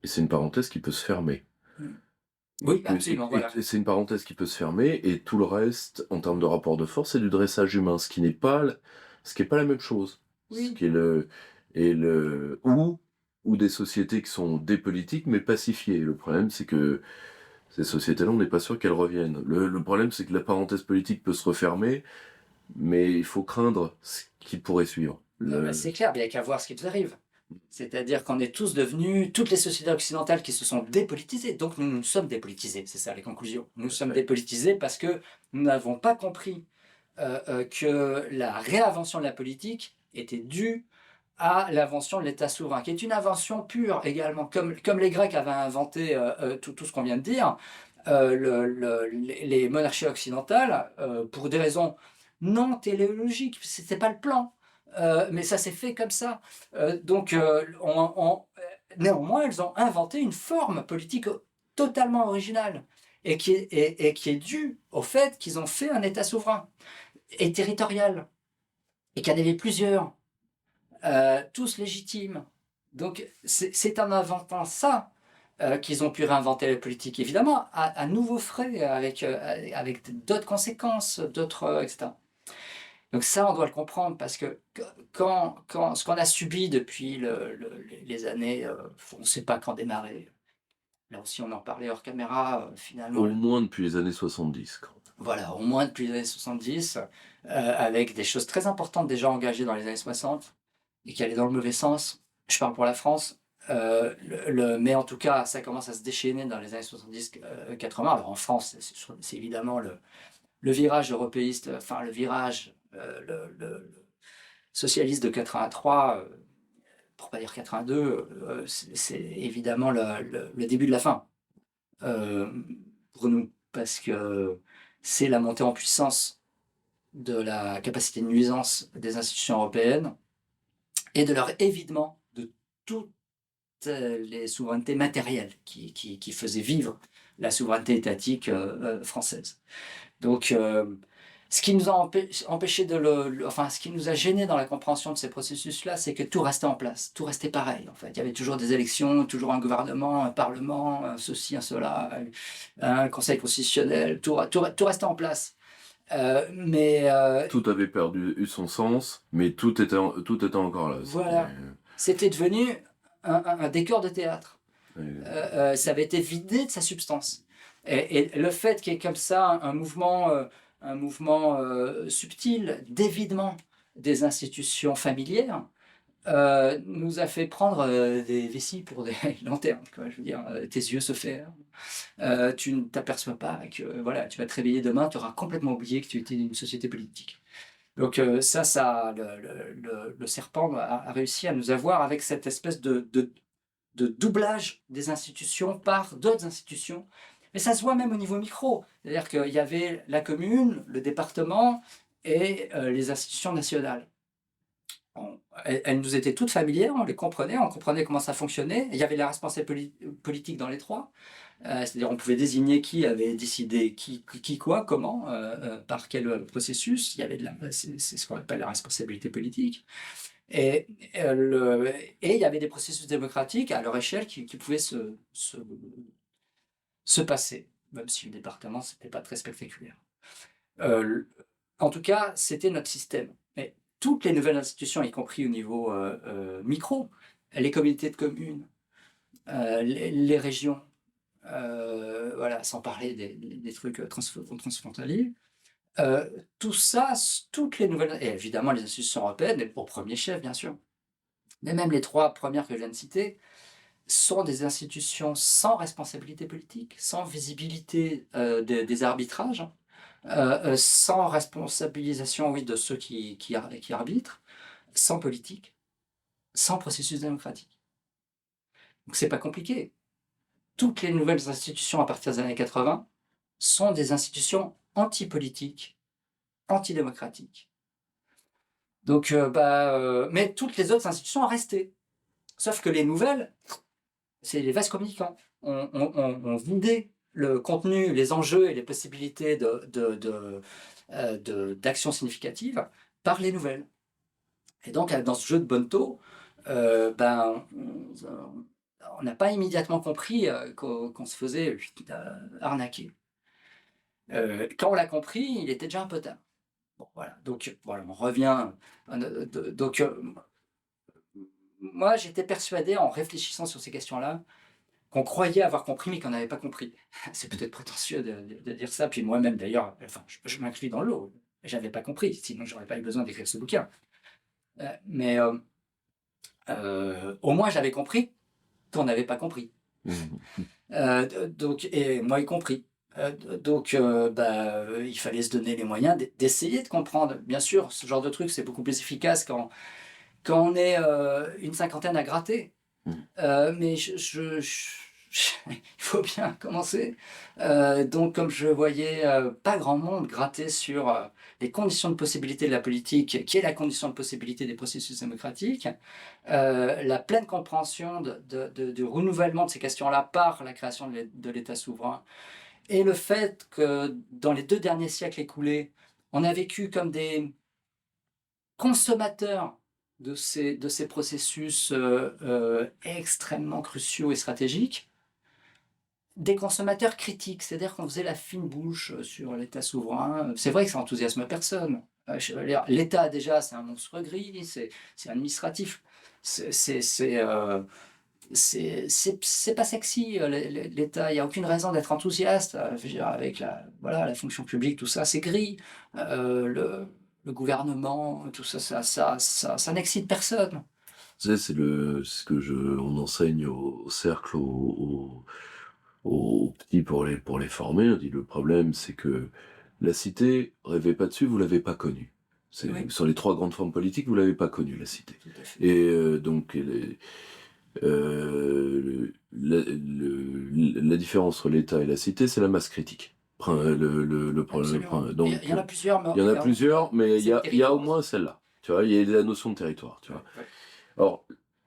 Speaker 1: et c'est une parenthèse qui peut se fermer.
Speaker 2: Oui, absolument, voilà.
Speaker 1: C'est une parenthèse qui peut se fermer, et tout le reste, en termes de rapport de force, c'est du dressage humain, ce qui n'est pas la même chose.
Speaker 2: Oui.
Speaker 1: Ce qui est ou des sociétés qui sont dépolitiques mais pacifiées. Le problème, c'est que ces sociétés-là, on n'est pas sûr qu'elles reviennent. Le problème, c'est que la parenthèse politique peut se refermer, mais il faut craindre ce qui pourrait suivre.
Speaker 2: C'est clair, il n'y a qu'à voir ce qui nous arrive. C'est-à-dire qu'on est tous devenus, toutes les sociétés occidentales qui se sont dépolitisées, donc nous sommes dépolitisés, c'est ça les conclusions. Nous sommes dépolitisés parce que nous n'avons pas compris que la réinvention de la politique était due à l'invention de l'État souverain, qui est une invention pure également, comme les Grecs avaient inventé tout ce qu'on vient de dire, les monarchies occidentales, pour des raisons non téléologiques, c'était pas le plan. Mais ça s'est fait comme ça. Néanmoins, elles ont inventé une forme politique totalement originale et qui est due au fait qu'ils ont fait un État souverain et territorial et qu'il y en avait plusieurs, tous légitimes. Donc c'est en inventant ça qu'ils ont pu réinventer la politique, évidemment, à nouveau frais, avec d'autres conséquences, etc. Donc ça, on doit le comprendre, parce que quand ce qu'on a subi depuis les années, on ne sait pas quand démarrer. Là aussi, on en parlait hors caméra, finalement.
Speaker 1: Au moins depuis les années 70.
Speaker 2: Voilà, au moins depuis les années 70, avec des choses très importantes déjà engagées dans les années 60 et qui allaient dans le mauvais sens. Je parle pour la France. Mais en tout cas, ça commence à se déchaîner dans les années 70-80. Alors en France, c'est évidemment le virage européiste, enfin le virage le socialiste de 83, pour pas dire 82, c'est évidemment le début de la fin pour nous, parce que c'est la montée en puissance de la capacité de nuisance des institutions européennes et de leur évidement de toutes les souverainetés matérielles qui faisaient vivre la souveraineté étatique française. Donc ce qui nous a empêché enfin, ce qui nous a gêné dans la compréhension de ces processus-là, c'est que tout restait en place, tout restait pareil. En fait, il y avait toujours des élections, toujours un gouvernement, un parlement, un ceci, un cela, un conseil constitutionnel, tout restait en place.
Speaker 1: Tout avait perdu son sens, mais tout était encore là.
Speaker 2: Voilà, c'était devenu un décor de théâtre. Ça avait été vidé de sa substance. Et le fait qu'il y ait comme ça un mouvement subtil d'évidement des institutions familières nous a fait prendre des vessies pour des lanternes, quoi. Je veux dire, tes yeux se ferment, tu ne t'aperçois pas que voilà, tu vas te réveiller demain, tu auras complètement oublié que tu étais d'une société politique. Donc le serpent a réussi à nous avoir avec cette espèce de doublage des institutions par d'autres institutions. Mais ça se voit même au niveau micro. C'est-à-dire qu'il y avait la commune, le département et les institutions nationales. elles nous étaient toutes familières, on les comprenait, on comprenait comment ça fonctionnait. Il y avait la responsabilité politique dans les trois. C'est-à-dire on pouvait désigner qui avait décidé qui quoi, comment, par quel processus. Il y avait c'est ce qu'on appelle la responsabilité politique. Et, et il y avait des processus démocratiques à leur échelle qui pouvaient se passer, même si le département, c'était pas très spectaculaire. En tout cas, c'était notre système. Mais toutes les nouvelles institutions, y compris au niveau micro, les communautés de communes, les régions, voilà, sans parler des trucs transfrontaliers, tout ça, toutes les nouvelles, et évidemment les institutions européennes, au premier chef, bien sûr, mais même les trois premières que je viens de citer, sont des institutions sans responsabilité politique, sans visibilité des arbitrages, sans responsabilisation, oui, de ceux qui arbitrent, sans politique, sans processus démocratique. Donc c'est pas compliqué. Toutes les nouvelles institutions à partir des années 80 sont des institutions anti-politiques, antidémocratiques. Donc, mais toutes les autres institutions ont resté. Sauf que les nouvelles, c'est les vases communicants. On vidait le contenu, les enjeux et les possibilités d'action significative par les nouvelles. Et donc, dans ce jeu de bonneteau, on n'a pas immédiatement compris qu'on se faisait arnaquer. Quand on l'a compris, il était déjà un peu tard. Bon, voilà. Donc, voilà, on revient. Donc, moi, j'étais persuadé, en réfléchissant sur ces questions-là, qu'on croyait avoir compris, mais qu'on n'avait pas compris. C'est peut-être prétentieux de dire ça. Puis moi-même, d'ailleurs, enfin, je m'inclus dans l'eau. J'avais pas compris, sinon j'aurais pas eu besoin d'écrire ce bouquin. Mais au moins, j'avais compris qu'on n'avait pas compris. Donc, et moi y compris. Donc, il fallait se donner les moyens d'essayer de comprendre. Bien sûr, ce genre de truc, c'est beaucoup plus efficace quand on est une cinquantaine à gratter. Mais il faut bien commencer. Donc, comme je voyais pas grand monde gratter sur les conditions de possibilité de la politique, qui est la condition de possibilité des processus démocratiques, la pleine compréhension du renouvellement de ces questions-là par la création de l'État souverain, et le fait que dans les 2 derniers siècles écoulés, on a vécu comme des consommateurs de ces processus extrêmement cruciaux et stratégiques, des consommateurs critiques, c'est-à-dire qu'on faisait la fine bouche sur l'État souverain. C'est vrai que ça enthousiasme personne. L'État, déjà, c'est un monstre gris, c'est administratif. C'est pas sexy, l'État. Il n'y a aucune raison d'être enthousiaste. Je veux dire, avec la fonction publique, tout ça, c'est gris. Le gouvernement, tout ça, ça n'excite personne.
Speaker 1: C'est ce que on enseigne au cercle, aux petits pour les former. On dit le problème, c'est que la cité, rêvez pas dessus, vous l'avez pas connue.
Speaker 2: Oui.
Speaker 1: Sur les 3 grandes formes politiques, vous l'avez pas connue, la cité.
Speaker 2: Tout à fait.
Speaker 1: Et donc, la différence entre l'État et la cité, c'est la masse critique. Donc,
Speaker 2: Il y en a plusieurs, mais
Speaker 1: il y en a plusieurs, mais il y a au
Speaker 2: territoire.
Speaker 1: moins celle-là. Tu vois, il y a la notion de territoire. Tu vois.
Speaker 2: Ouais.
Speaker 1: Alors,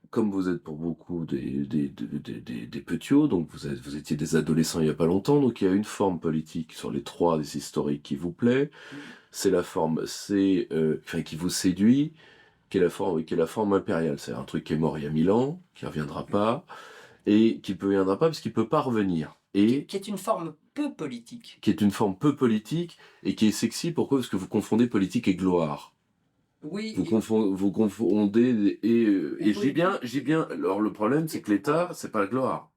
Speaker 1: comme vous êtes pour beaucoup des petiots, donc vous étiez des adolescents il n'y a pas longtemps, donc il y a une forme politique sur les 3 des historiques qui vous plaît. C'est la forme, qui vous séduit, qui est la forme impériale. C'est un truc qui est mort il y a 1000 ans, qui ne reviendra pas, et qui ne reviendra pas parce qu'il ne peut pas revenir. Et
Speaker 2: qui est une forme peu politique.
Speaker 1: qui est une forme peu politique, et qui est sexy, pourquoi? Parce que vous confondez politique et gloire.
Speaker 2: Oui.
Speaker 1: Vous confondez, et
Speaker 2: Oui.
Speaker 1: je dis bien, alors le problème, c'est que l'État, c'est pas la gloire.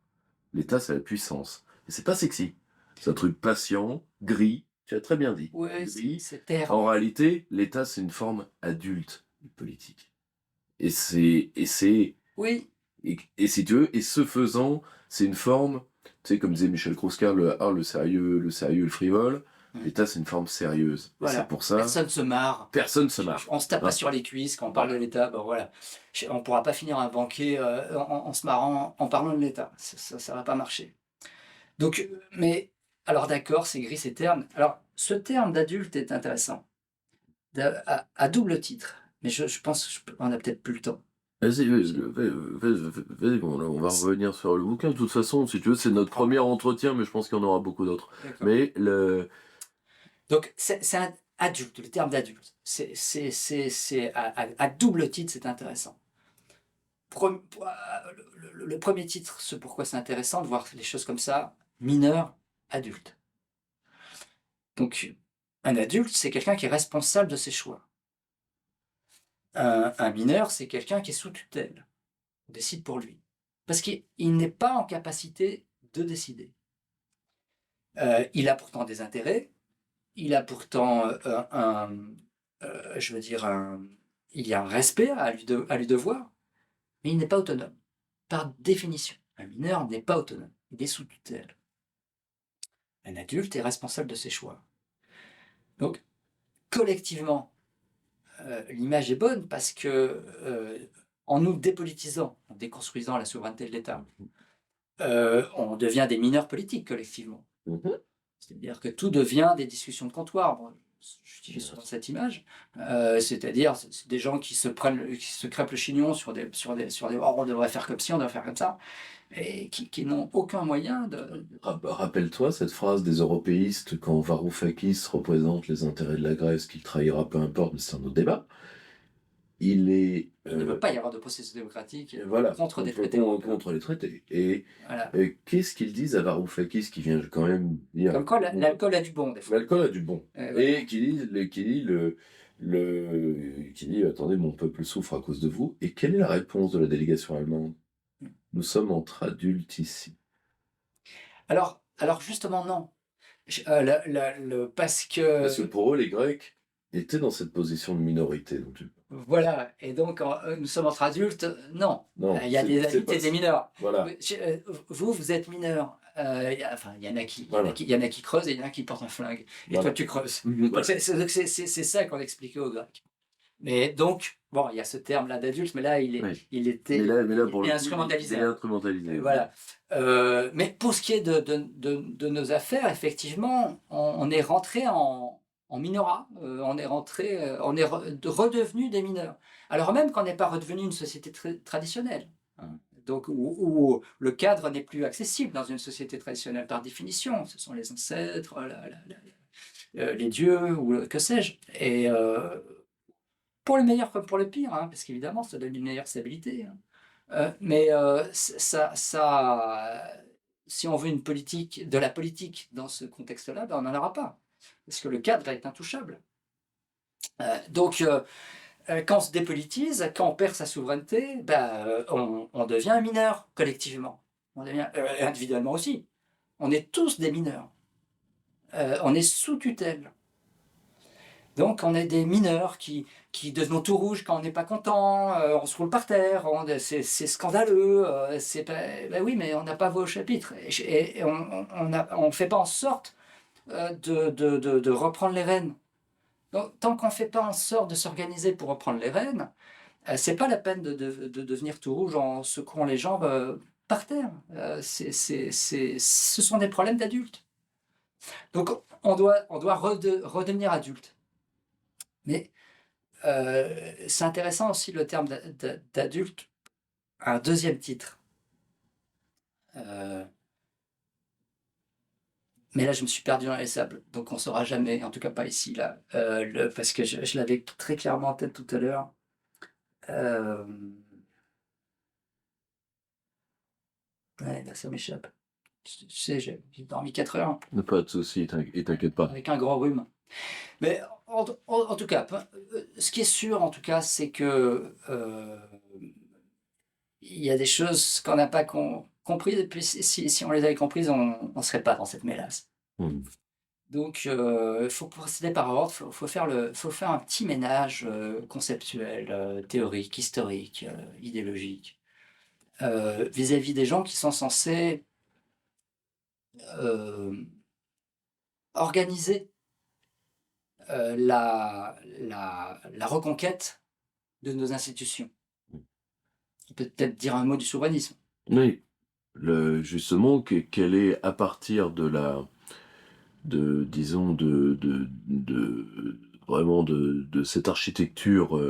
Speaker 1: L'État, c'est la puissance. Et c'est pas sexy. C'est un truc patient, gris, tu as très bien dit.
Speaker 2: Ouais,
Speaker 1: Gris.
Speaker 2: c'est terre.
Speaker 1: En réalité, l'État, c'est une forme adulte politique. Et
Speaker 2: Oui.
Speaker 1: et si tu veux, et ce faisant, c'est une forme, tu sais, comme disait Michel Krauskar, le sérieux, le frivole. L'État, c'est une forme sérieuse.
Speaker 2: Voilà.
Speaker 1: Et c'est pour ça.
Speaker 2: Personne se marre.
Speaker 1: Personne se marre.
Speaker 2: On se tape pas sur les cuisses quand on parle de l'État. Ben voilà. On pourra pas finir un banquet en se marrant en parlant de l'État. Ça va pas marcher. Donc, mais alors d'accord, c'est gris, c'est terne. Alors, ce terme d'adulte est intéressant à double titre. Mais je pense qu'on n'a peut-être plus le temps.
Speaker 1: Vas-y, vas-y, on va revenir sur le bouquin. De toute façon, si tu veux, c'est notre premier entretien, mais je pense qu'il y en aura beaucoup d'autres.
Speaker 2: D'accord.
Speaker 1: Mais
Speaker 2: Donc, c'est un adulte, le terme d'adulte. À double titre, c'est intéressant. Le premier titre, c'est pourquoi c'est intéressant de voir les choses comme ça, mineur, adulte. Donc, un adulte, c'est quelqu'un qui est responsable de ses choix. Un mineur, c'est quelqu'un qui est sous tutelle, on décide pour lui. Parce qu'il n'est pas en capacité de décider. Il a pourtant des intérêts, il a pourtant je veux dire, il y a un respect à lui devoir, mais il n'est pas autonome. Par définition, un mineur n'est pas autonome, il est sous tutelle. Un adulte est responsable de ses choix. Donc, collectivement, l'image est bonne parce que, en nous dépolitisant, en déconstruisant la souveraineté de l'État, on devient des mineurs politiques collectivement. C'est-à-dire que tout devient des discussions de comptoir. Bon, j'utilise souvent cette image. C'est-à-dire, c'est des gens qui se crêpent le chignon sur des oh, on devrait faire comme ci, on devrait faire comme ça, et qui n'ont aucun moyen de.
Speaker 1: Rappelle-toi cette phrase des européistes quand Varoufakis représente les intérêts de la Grèce, qu'il trahira peu importe, mais c'est un autre débat. Il
Speaker 2: ne veut pas y avoir de processus démocratique
Speaker 1: voilà,
Speaker 2: contre des traités.
Speaker 1: Contre les traités. Et
Speaker 2: voilà.
Speaker 1: Qu'est-ce qu'ils disent à Varoufakis qui vient quand même dire.
Speaker 2: Comme quoi l'alcool a du bon, des fois.
Speaker 1: L'alcool a du bon. Et qui dit attendez, mon peuple souffre à cause de vous. Et quelle est la réponse de la délégation allemande? Nous sommes entre adultes ici.
Speaker 2: Alors justement, non. Parce que
Speaker 1: pour eux, les Grecs étaient dans cette position de minorité. Donc
Speaker 2: voilà, et donc nous sommes entre adultes, non. Il y a des adultes et des mineurs.
Speaker 1: Voilà.
Speaker 2: Vous êtes mineur. Il y en a qui creusent et il y en a qui portent un flingue. Et toi, tu creuses. Voilà. C'est ça qu'on expliquait aux Grecs. Mais donc, bon, il y a ce terme-là d'adulte, mais là, il était instrumentalisé. Voilà. Mais pour ce qui est de nos affaires, effectivement, on est rentré en minorat, on est redevenu des mineurs. Alors même qu'on n'est pas redevenu une société traditionnelle, donc où le cadre n'est plus accessible dans une société traditionnelle par définition. Ce sont les ancêtres, les dieux, ou que sais-je. Et pour le meilleur comme pour le pire, parce qu'évidemment, ça donne une meilleure stabilité. Mais si on veut de la politique dans ce contexte-là, ben on n'en aura pas. Parce que le cadre est intouchable. Donc, quand on se dépolitise, quand on perd sa souveraineté, ben, on devient un mineur, collectivement. On devient, individuellement aussi. On est tous des mineurs. On est sous tutelle. Donc, on est des mineurs qui devenons tout rouge quand on n'est pas content, on se roule par terre, c'est scandaleux, ben oui, mais on n'a pas voix au chapitre. Et on ne fait pas en sorte de reprendre les rênes. Donc, tant qu'on ne fait pas en sorte de s'organiser pour reprendre les rênes, c'est pas la peine de devenir tout rouge en secouant les jambes par terre. Ce sont des problèmes d'adultes. Donc, on doit redevenir adulte. Mais c'est intéressant aussi le terme d'adulte, un deuxième titre. Mais là, je me suis perdu dans les sables, donc on ne saura jamais, en tout cas pas ici, là, parce que je l'avais très clairement en tête tout à l'heure. Ouais, là, ça m'échappe. Tu sais, j'ai dormi 4 heures.
Speaker 1: Pas de souci, t'inquiète pas.
Speaker 2: Avec un gros rhume. Mais en tout cas, ce qui est sûr, en tout cas, c'est que il y a des choses qu'on n'a pas comprises, et puis si on les avait comprises, on ne serait pas dans cette mélasse. Donc, il faut procéder par ordre, il faut faire un petit ménage conceptuel, théorique, historique, idéologique, vis-à-vis des gens qui sont censés organiser la reconquête de nos institutions. On peut peut-être dire un mot du souverainisme.
Speaker 1: Oui, justement, quelle est à partir de vraiment de cette architecture,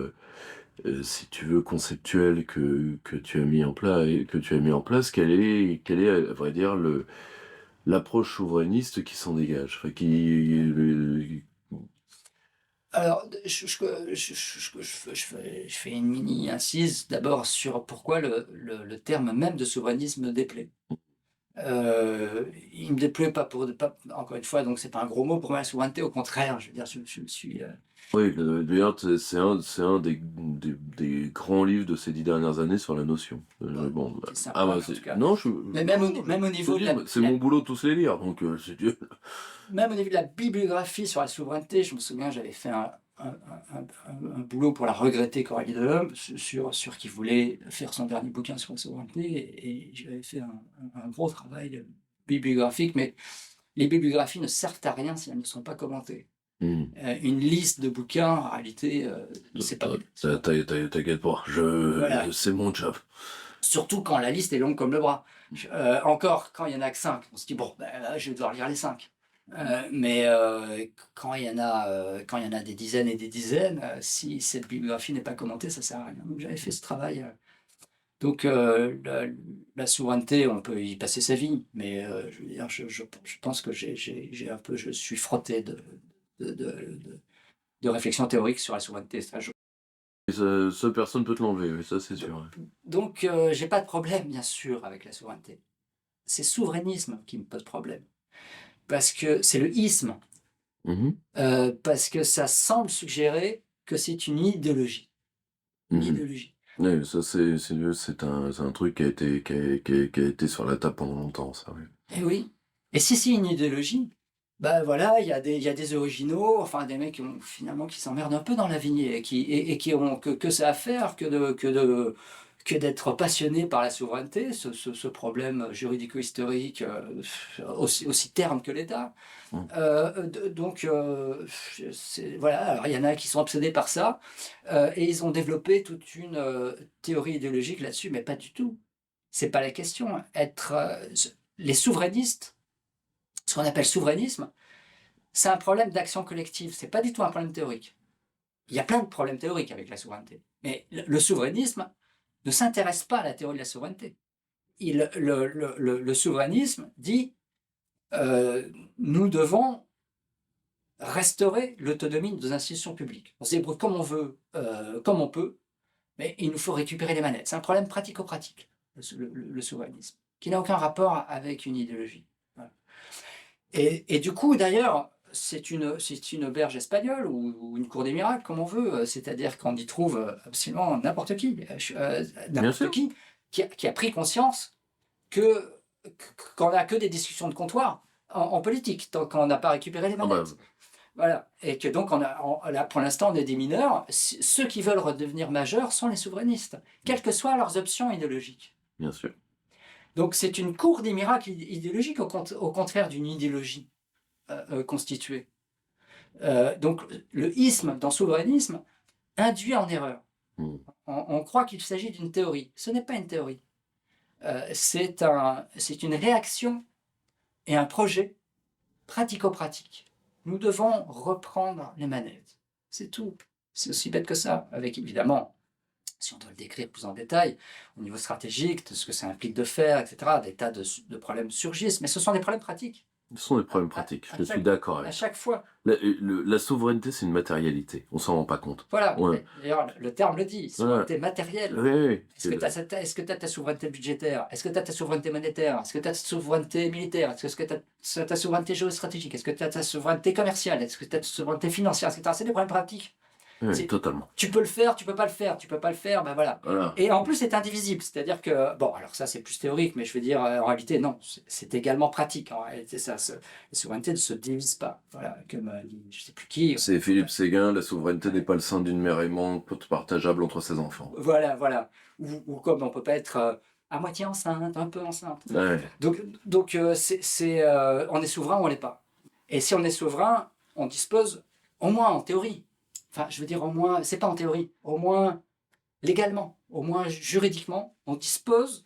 Speaker 1: si tu veux, conceptuelle que tu as mis en place, quelle est, à vrai dire, l'approche souverainiste qui s'en dégage, enfin,
Speaker 2: Alors, je fais une mini incise d'abord sur pourquoi le terme même de souverainisme me déplaît. Il me déplaît pas, encore une fois, donc c'est pas un gros mot pour moi, la souveraineté, au contraire, je veux dire, je suis.
Speaker 1: Oui, d'ailleurs, c'est un des grands livres de ces 10 dernières années sur la notion. Bon, bah,
Speaker 2: C'est sympa,
Speaker 1: bah,
Speaker 2: mais en tout cas.
Speaker 1: non,
Speaker 2: Mais même au
Speaker 1: je te
Speaker 2: niveau de
Speaker 1: dis,
Speaker 2: la,
Speaker 1: c'est mon boulot de tous les lire, donc si tu veux.
Speaker 2: même au niveau de la bibliographie sur la souveraineté, je me souviens, j'avais fait un boulot pour la regrettée Coralie Delhomme sur qui voulait faire son dernier bouquin sur la souveraineté, et j'avais fait un gros travail bibliographique, mais les bibliographies ne servent à rien si elles ne sont pas commentées. Une liste de bouquins, en réalité, c'est pas nul.
Speaker 1: T'inquiète pas,
Speaker 2: Voilà.
Speaker 1: c'est mon job.
Speaker 2: Surtout quand la liste est longue comme le bras. Encore, quand il y en a que 5, on se dit, bon, ben, je vais devoir lire les 5. Mais quand il y en a des dizaines et des dizaines, si cette bibliographie n'est pas commentée, ça sert à rien. Donc j'avais fait ce travail. Donc la souveraineté, on peut y passer sa vie, mais je veux dire, je pense que je suis frotté de, de, de réflexion théorique sur la souveraineté.
Speaker 1: Et ça, personne peut te l'enlever, oui, ça c'est sûr.
Speaker 2: Donc j'ai pas de problème, bien sûr, avec la souveraineté. C'est souverainisme qui me pose problème. Parce que c'est le isme. Parce que ça semble suggérer que c'est une idéologie. Une idéologie.
Speaker 1: Oui, ça c'est un truc qui a été sur la table pendant longtemps, ça, oui.
Speaker 2: Et oui. Et si c'est une idéologie, ben voilà, il y a des originaux, enfin des mecs finalement qui s'emmerdent un peu dans la vie et qui ont que ça à faire que d'être passionnés par la souveraineté, ce problème juridico-historique aussi terne que l'État. Donc, voilà, alors il y en a qui sont obsédés par ça, et ils ont développé toute une théorie idéologique là-dessus, mais pas du tout. C'est pas la question. Les souverainistes, ce qu'on appelle souverainisme, c'est un problème d'action collective, c'est pas du tout un problème théorique. Il y a plein de problèmes théoriques avec la souveraineté, mais le souverainisme ne s'intéresse pas à la théorie de la souveraineté. Le souverainisme dit nous devons restaurer l'autonomie de nos institutions publiques. On se débrouille comme on veut, comme on peut, mais il nous faut récupérer les manettes. C'est un problème pratico-pratique, le souverainisme, qui n'a aucun rapport avec une idéologie. Voilà. Et du coup, d'ailleurs, c'est une auberge espagnole ou une cour des miracles, comme on veut, c'est-à-dire qu'on y trouve absolument n'importe qui, qui a pris conscience qu'on n'a que des discussions de comptoir en politique, tant qu'on n'a pas récupéré les manettes. Voilà. Et que donc, là, pour l'instant, on est des mineurs. Ceux qui veulent redevenir majeurs sont les souverainistes, quelles que soient leurs options idéologiques.
Speaker 1: Bien sûr.
Speaker 2: Donc, c'est une cour des miracles idéologiques, au contraire d'une idéologie constituée. Donc, le isme dans souverainisme induit en erreur. On croit qu'il s'agit d'une théorie. Ce n'est pas une théorie. C'est une réaction et un projet pratico-pratique. Nous devons reprendre les manettes. C'est tout. C'est aussi bête que ça. Avec évidemment, si on doit le décrire plus en détail, au niveau stratégique, de ce que ça implique de faire, etc., des tas de problèmes surgissent, mais ce sont des problèmes pratiques.
Speaker 1: Ce sont des problèmes pratiques, je suis d'accord avec.
Speaker 2: À chaque fois.
Speaker 1: La souveraineté, c'est une matérialité, on s'en rend pas compte.
Speaker 2: Voilà, d'ailleurs, le terme le dit, souveraineté matérielle.
Speaker 1: Oui.
Speaker 2: Est-ce que tu as ta souveraineté budgétaire? Est-ce que tu as ta souveraineté monétaire? Est-ce que tu as ta souveraineté militaire? Est-ce que tu as ta souveraineté géostratégique? Est-ce que tu as ta souveraineté commerciale? Est-ce que tu as ta souveraineté financière, etc. C'est des problèmes pratiques.
Speaker 1: Oui, totalement.
Speaker 2: Tu peux le faire, tu peux pas le faire, tu peux pas le faire, ben voilà. Et en plus, c'est indivisible, c'est-à-dire que, bon, alors ça c'est plus théorique, mais je veux dire, en réalité, non, c'est également pratique. En réalité, la souveraineté ne se divise pas. Voilà, comme je sais plus qui.
Speaker 1: C'est Philippe Séguin, la souveraineté n'est pas le sein d'une mère aimante partageable entre ses enfants.
Speaker 2: Voilà. Ou comme on peut pas être à moitié enceinte, un peu enceinte.
Speaker 1: Ouais.
Speaker 2: Donc on est souverain ou on l'est pas. Et si on est souverain, on dispose, au moins en théorie. Enfin, je veux dire, au moins, c'est pas en théorie, au moins légalement, au moins juridiquement, on dispose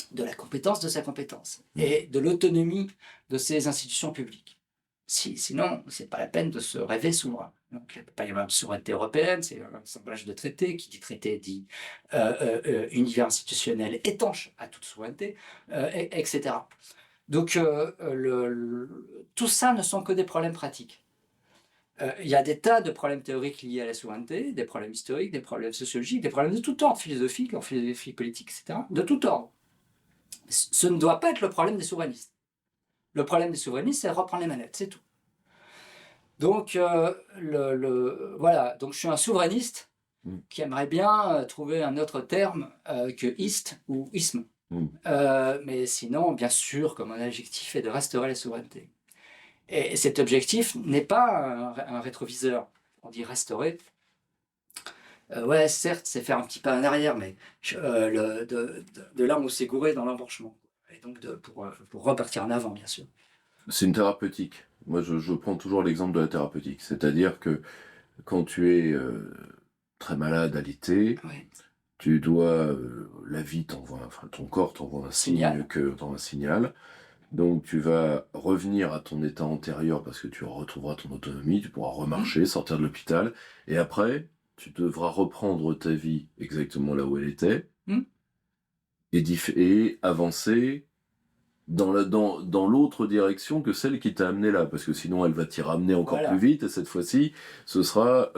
Speaker 2: de la compétence de sa compétence et de l'autonomie de ses institutions publiques. Sinon, c'est pas la peine de se rêver souverain. Donc, il ne peut pas y avoir de souveraineté européenne, c'est un assemblage de traités. Qui dit traité dit univers institutionnel étanche à toute souveraineté, etc. Donc, tout ça ne sont que des problèmes pratiques. Il y a des tas de problèmes théoriques liés à la souveraineté, des problèmes historiques, des problèmes sociologiques, des problèmes de tout ordre, philosophiques, en philosophie politique, etc., de tout ordre. Ce ne doit pas être le problème des souverainistes. Le problème des souverainistes, c'est de reprendre les manettes, c'est tout. Donc, voilà. Donc, je suis un souverainiste qui aimerait bien trouver un autre terme que ist ou isme. Mais sinon, bien sûr, comme mon objectif est de restaurer la souveraineté. Et cet objectif n'est pas un rétroviseur. On dit restaurer. Ouais, certes, c'est faire un petit pas en arrière, mais de là où c'est gouré dans l'embranchement. Et donc, pour repartir en avant, bien sûr.
Speaker 1: C'est une thérapeutique. Moi, je prends toujours l'exemple de la thérapeutique. C'est-à-dire que quand tu es très malade, alité,
Speaker 2: Ouais.
Speaker 1: tu dois, la vie t'envoie, enfin ton corps t'envoie un signe, un signal. Donc tu vas revenir à ton état antérieur parce que tu retrouveras ton autonomie, tu pourras remarcher, sortir de l'hôpital, et après, tu devras reprendre ta vie exactement là où elle était, et avancer dans l'autre direction que celle qui t'a amené là, parce que sinon elle va t'y ramener encore plus vite, et cette fois-ci, ce sera,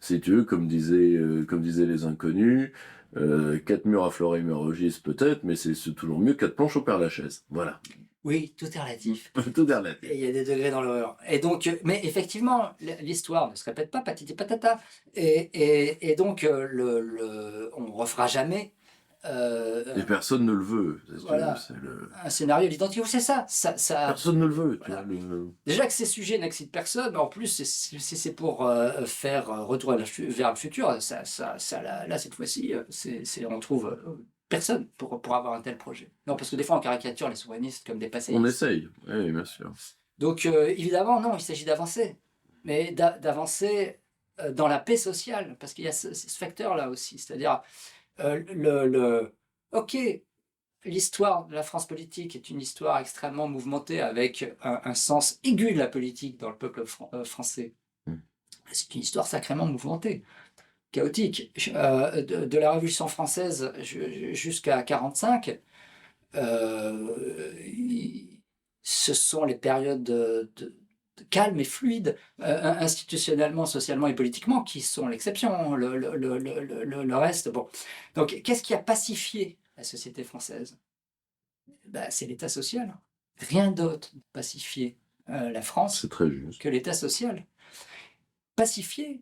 Speaker 1: si tu veux, comme disaient les inconnus, 4 murs à Fleury-Mérogis peut-être, mais c'est toujours mieux 4 planches au Père-Lachaise. Voilà.
Speaker 2: Oui, tout est relatif.
Speaker 1: Tout est relatif.
Speaker 2: Et il y a des degrés dans l'horreur. Et donc, mais effectivement, l'histoire ne se répète pas, patati patata. Et donc, on ne refera jamais.
Speaker 1: Et personne ne le veut.
Speaker 2: Voilà, un scénario identique. C'est ça.
Speaker 1: Personne ne le veut.
Speaker 2: Voilà.
Speaker 1: Tu vois,
Speaker 2: Déjà que ces sujets n'excitent personne, en plus, c'est pour faire retour vers le futur. Là, cette fois-ci, on trouve personne pour avoir un tel projet. Non, parce que des fois, on caricature les souverainistes comme des passéistes.
Speaker 1: On essaye, oui, bien sûr.
Speaker 2: Donc, évidemment, non, il s'agit d'avancer. Mais d'avancer dans la paix sociale, parce qu'il y a ce facteur-là aussi. C'est-à-dire, ok, l'histoire de la France politique est une histoire extrêmement mouvementée avec un sens aigu de la politique dans le peuple français. C'est une histoire sacrément mouvementée, chaotique. De la Révolution française jusqu'à 1945, ce sont les périodes de calme et fluide, institutionnellement, socialement et politiquement, qui sont l'exception. Le reste, bon. Donc, qu'est-ce qui a pacifié la société française? C'est l'État social. Rien d'autre n'a pacifié la France que l'État social. Pacifié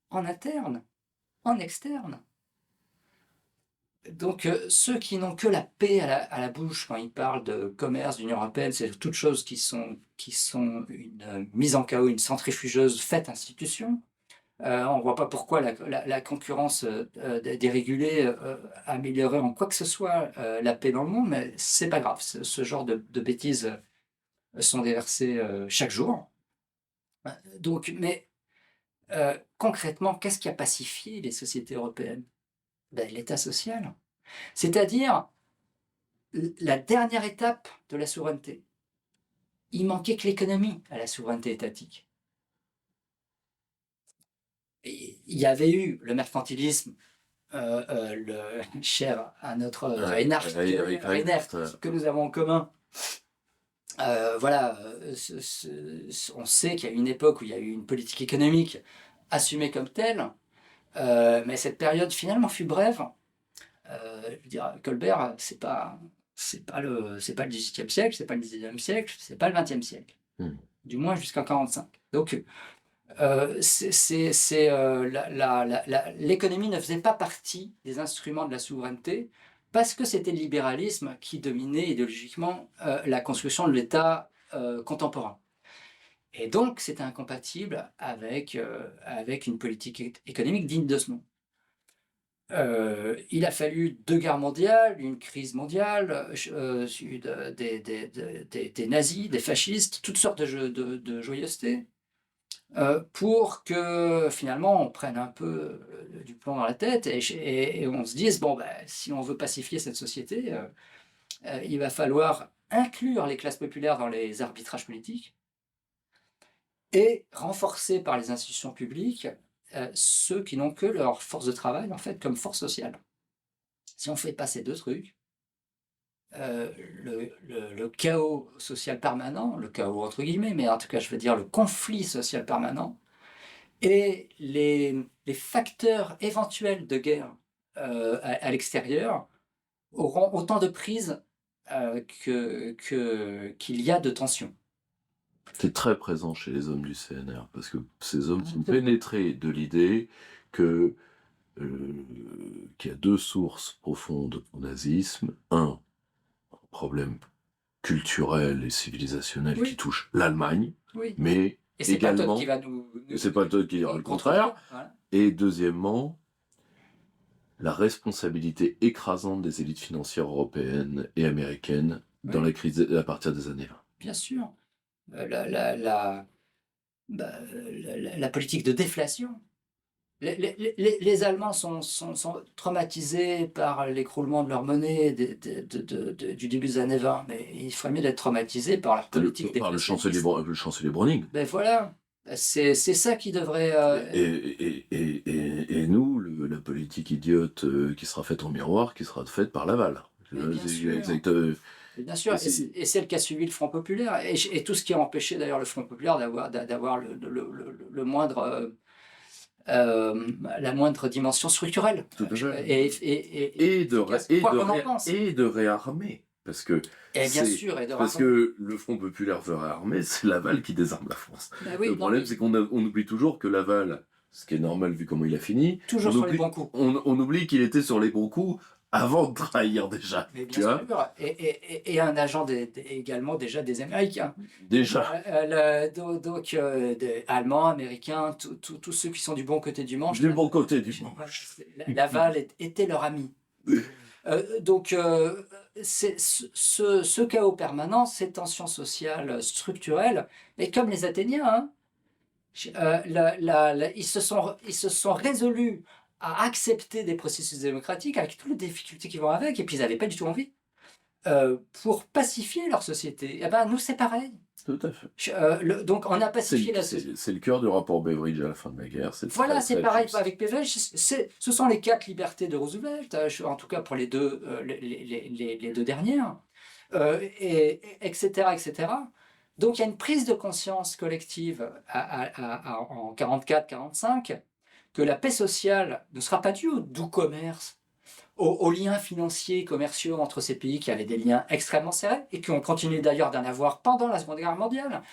Speaker 2: en interne, en externe. Donc, ceux qui n'ont que la paix à la bouche quand ils parlent de commerce, d'Union européenne, c'est toutes choses qui sont une mise en chaos, une centrifugeuse faite institution. On ne voit pas pourquoi la concurrence dérégulée améliorerait en quoi que ce soit la paix dans le monde, mais c'est pas grave. Ce genre de bêtises sont déversées chaque jour. Donc, mais concrètement, qu'est-ce qui a pacifié les sociétés européennes? L'État social. C'est-à-dire la dernière étape de la souveraineté. Il manquait que l'économie à la souveraineté étatique. Il y avait eu le mercantilisme, cher à notre Reinhardt, que nous avons en commun. Voilà, on sait qu'il y a eu une époque où il y a eu une politique économique assumée comme telle, mais cette période finalement fut brève. Je veux dire, Colbert, c'est pas le 18e siècle, c'est pas le 19e siècle, c'est pas le 20e siècle. Du moins jusqu'en 1945. Donc, l'économie ne faisait pas partie des instruments de la souveraineté parce que c'était le libéralisme qui dominait idéologiquement la construction de l'État contemporain. Et donc, c'était incompatible avec une politique économique digne de ce nom. Il a fallu 2 guerres mondiales, une crise mondiale, des nazis, des fascistes, toutes sortes de joyeusetés, pour que finalement on prenne un peu du plomb dans la tête et on se dise, bon, si on veut pacifier cette société, il va falloir inclure les classes populaires dans les arbitrages politiques. et renforcer par les institutions publiques ceux qui n'ont que leur force de travail, en fait, comme force sociale. Si on fait pas ces deux trucs, le chaos social permanent, le chaos entre guillemets, mais en tout cas, je veux dire le conflit social permanent, et les facteurs éventuels de guerre à l'extérieur auront autant de prise qu'il y a de tensions.
Speaker 1: C'est très présent chez les hommes du CNR, parce que ces hommes sont
Speaker 2: Absolument.
Speaker 1: pénétrés de l'idée que qu'il y a deux sources profondes au nazisme. Un problème culturel et civilisationnel qui
Speaker 2: Oui,
Speaker 1: touche l'Allemagne,
Speaker 2: oui.
Speaker 1: mais
Speaker 2: Et c'est pas Todd qui
Speaker 1: également,
Speaker 2: va
Speaker 1: c'est pas toi qui dira le contraire,
Speaker 2: contredire. Voilà.
Speaker 1: et deuxièmement, la responsabilité écrasante des élites financières européennes et américaines dans
Speaker 2: Oui,
Speaker 1: la crise à partir des années 20.
Speaker 2: bien sûr. Bah, la politique de déflation. Les Allemands sont traumatisés par l'écroulement de leur monnaie du début des années 20, mais il ferait mieux d'être traumatisé par leur politique
Speaker 1: Par
Speaker 2: déflationniste.
Speaker 1: le chancelier Browning.
Speaker 2: Ben voilà, c'est ça qui devrait...
Speaker 1: Et nous, la politique idiote qui sera faite en miroir, qui sera faite par Laval.
Speaker 2: mais bien
Speaker 1: C'est
Speaker 2: sûr.
Speaker 1: exact.
Speaker 2: Bien sûr,
Speaker 1: Et c'est-
Speaker 2: et celle qui a suivi le Front populaire, et tout ce qui a empêché d'ailleurs le Front populaire d'avoir le moindre, la moindre dimension structurelle.
Speaker 1: Tout à fait.
Speaker 2: Et efficace. Quoi qu'on en pense.
Speaker 1: Et de réarmer. Parce que
Speaker 2: Et bien sûr, et de
Speaker 1: parce que le Front populaire veut réarmer, c'est Laval qui désarme la France.
Speaker 2: Ben oui,
Speaker 1: Le
Speaker 2: non,
Speaker 1: problème,
Speaker 2: mais
Speaker 1: c'est on oublie toujours que Laval, ce qui est normal vu comment il a fini,
Speaker 2: toujours
Speaker 1: on
Speaker 2: sur les
Speaker 1: oublie,
Speaker 2: bons coups.
Speaker 1: on oublie qu'il était sur les bons coups avant de trahir déjà.
Speaker 2: Mais
Speaker 1: Tu
Speaker 2: bien
Speaker 1: vois
Speaker 2: sûr, et un agent également déjà des Américains.
Speaker 1: Déjà.
Speaker 2: Allemands, Américains, tous ceux qui sont du bon côté du Manche.
Speaker 1: Du bon côté du manche.
Speaker 2: Laval était leur ami. C'est ce chaos permanent, ces tensions sociales structurelles, et comme les Athéniens, hein, ils se sont résolus à accepter des processus démocratiques avec toutes les difficultés qui vont avec, et puis ils n'avaient pas du tout envie, pour pacifier leur société. Et ben, nous, c'est pareil.
Speaker 1: Tout à fait.
Speaker 2: Donc, on a pacifié la société.
Speaker 1: C'est le cœur du rapport Beveridge à la fin de la guerre.
Speaker 2: Voilà, c'est pareil
Speaker 1: juste.
Speaker 2: avec Beveridge. Ce sont les 4 libertés de Roosevelt, en tout cas pour les deux, les deux dernières, etc., etc. Donc il y a une prise de conscience collective en 44-45 que la paix sociale ne sera pas due au doux commerce, aux liens financiers et commerciaux entre ces pays qui avaient des liens extrêmement serrés et qui ont continué d'ailleurs d'en avoir pendant la Seconde Guerre mondiale,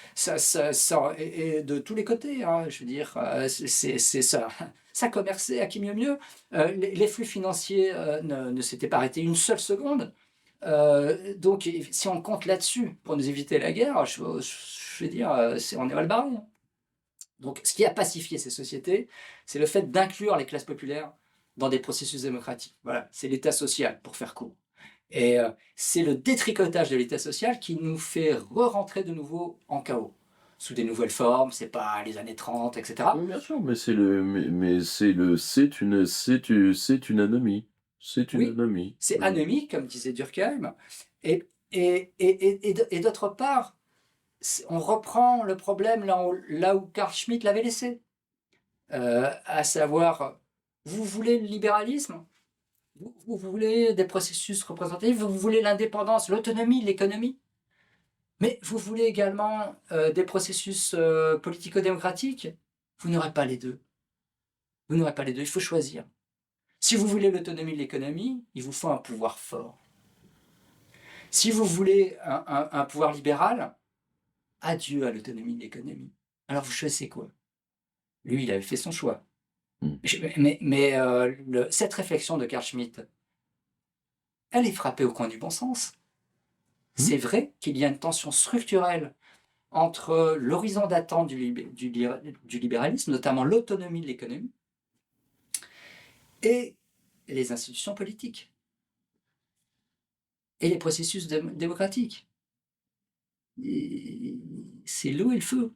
Speaker 2: et de tous les côtés, hein, je veux dire, c'est ça. Ça commerçait à qui mieux mieux. Les flux financiers ne s'étaient pas arrêtés une seule seconde. Donc, si on compte là-dessus pour nous éviter la guerre, je veux dire, on est mal barré. Hein. Donc, ce qui a pacifié ces sociétés, c'est le fait d'inclure les classes populaires dans des processus démocratiques. Voilà, c'est l'État social, pour faire court. Et c'est le détricotage de l'État social qui nous fait re-rentrer de nouveau en chaos, sous des nouvelles formes, c'est pas les années 30, etc.
Speaker 1: Oui, bien sûr, mais c'est une anomie. C'est une
Speaker 2: Oui,
Speaker 1: anomie.
Speaker 2: c'est anémique, comme disait Durkheim. Et d'autre part, on reprend le problème là où Carl Schmitt l'avait laissé, à savoir, vous voulez le libéralisme, vous voulez des processus représentatifs, vous voulez l'indépendance, l'autonomie, l'économie, mais vous voulez également des processus politico-démocratiques, vous n'aurez pas les deux. Vous n'aurez pas les deux, il faut choisir. Si vous voulez l'autonomie de l'économie, il vous faut un pouvoir fort. Si vous voulez un pouvoir libéral, adieu à l'autonomie de l'économie. Alors vous choisissez quoi? Lui, il avait fait son choix. Mais cette réflexion de Carl Schmitt, elle est frappée au coin du bon sens. C'est vrai qu'il y a une tension structurelle entre l'horizon d'attente du libéralisme, notamment l'autonomie de l'économie, et les institutions politiques, et les processus démocratiques. C'est l'eau et le feu.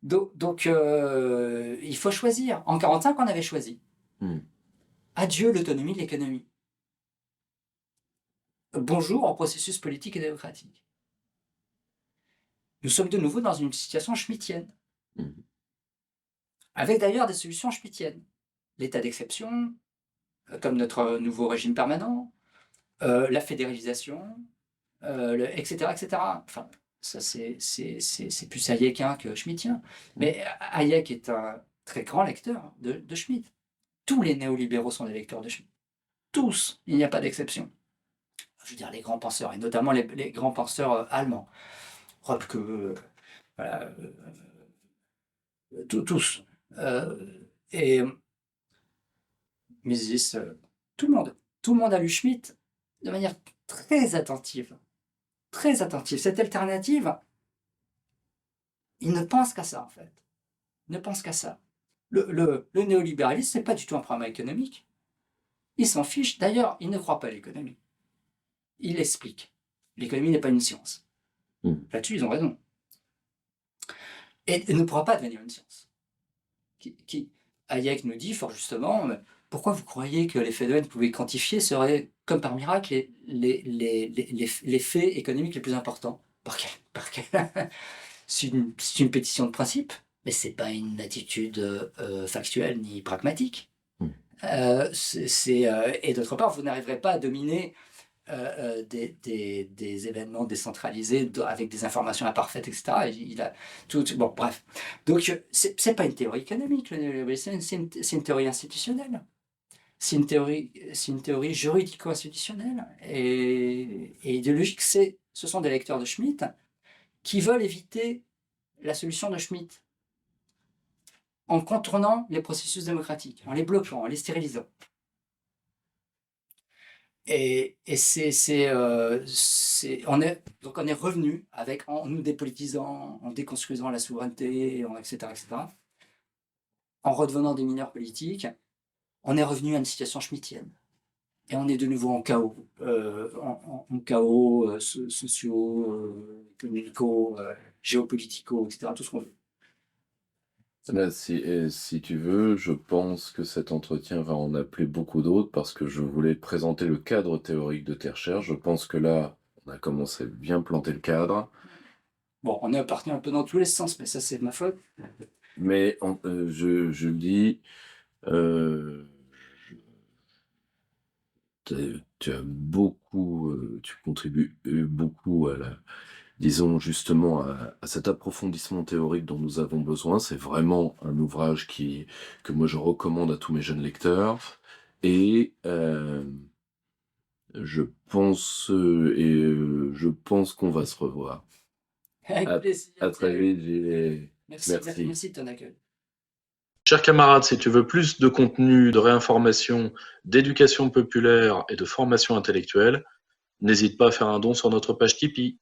Speaker 2: Donc il faut choisir. En 1945, on avait choisi. Adieu l'autonomie de l'économie. Bonjour au processus politique et démocratique. Nous sommes de nouveau dans une situation schmittienne.
Speaker 1: Mhm.
Speaker 2: Avec d'ailleurs des solutions schmittiennes. L'état d'exception, comme notre nouveau régime permanent, la fédéralisation, etc., etc. Enfin, ça c'est plus hayekien que schmittien. Mais Hayek est un très grand lecteur de Schmitt. Tous les néolibéraux sont des lecteurs de Schmitt. Tous, il n'y a pas d'exception. Je veux dire, les grands penseurs, et notamment les grands penseurs allemands. Röpke, voilà, tous. Et Mises, tout le monde. Tout le monde a lu Schmitt de manière très attentive. Très attentive. Cette alternative, il ne pense qu'à ça, en fait. Il ne pense qu'à ça. Le néolibéralisme, ce n'est pas du tout un programme économique. Il s'en fiche. D'ailleurs, il ne croit pas à l'économie. Il explique. L'économie n'est pas une science. Là-dessus, ils ont raison. Et elle ne pourra pas devenir une science. Hayek nous dit fort justement, pourquoi vous croyez que les Fedwen pouvaient quantifier seraient, comme par miracle, les faits économiques les plus importants? C'est une pétition de principe, mais c'est pas une attitude factuelle ni pragmatique. Et d'autre part, vous n'arriverez pas à dominer des événements décentralisés avec des informations imparfaites, etc. Il a bon, bref. Donc, c'est pas une théorie économique, le néolibéralisme, c'est une théorie institutionnelle. C'est une théorie juridico-institutionnelle et idéologique. Ce sont des lecteurs de Schmitt qui veulent éviter la solution de Schmitt en contournant les processus démocratiques, en les bloquant, en les stérilisant. Et on est revenu en nous dépolitisant, en déconstruisant la souveraineté, etc., en redevenant des mineurs politiques, on est revenu à une situation schmittienne. Et on est de nouveau en chaos, sociaux, économico, géopolitico, etc., tout ce qu'on veut.
Speaker 1: Là, si tu veux, je pense que cet entretien va en appeler beaucoup d'autres parce que je voulais présenter le cadre théorique de tes recherches. Je pense que là, on a commencé à bien planter le cadre.
Speaker 2: Bon, on est parti un peu dans tous les sens, mais ça, c'est de ma faute.
Speaker 1: Mais je le dis, tu as beaucoup, tu contribues beaucoup à disons justement à cet approfondissement théorique dont nous avons besoin. C'est vraiment un ouvrage que moi je recommande à tous mes jeunes lecteurs. Et je pense qu'on va se revoir.
Speaker 2: Avec plaisir.
Speaker 1: À très vite, Gilles.
Speaker 2: Merci de ton accueil.
Speaker 3: Chers camarades, si tu veux plus de contenu, de réinformation, d'éducation populaire et de formation intellectuelle, n'hésite pas à faire un don sur notre page Tipeee.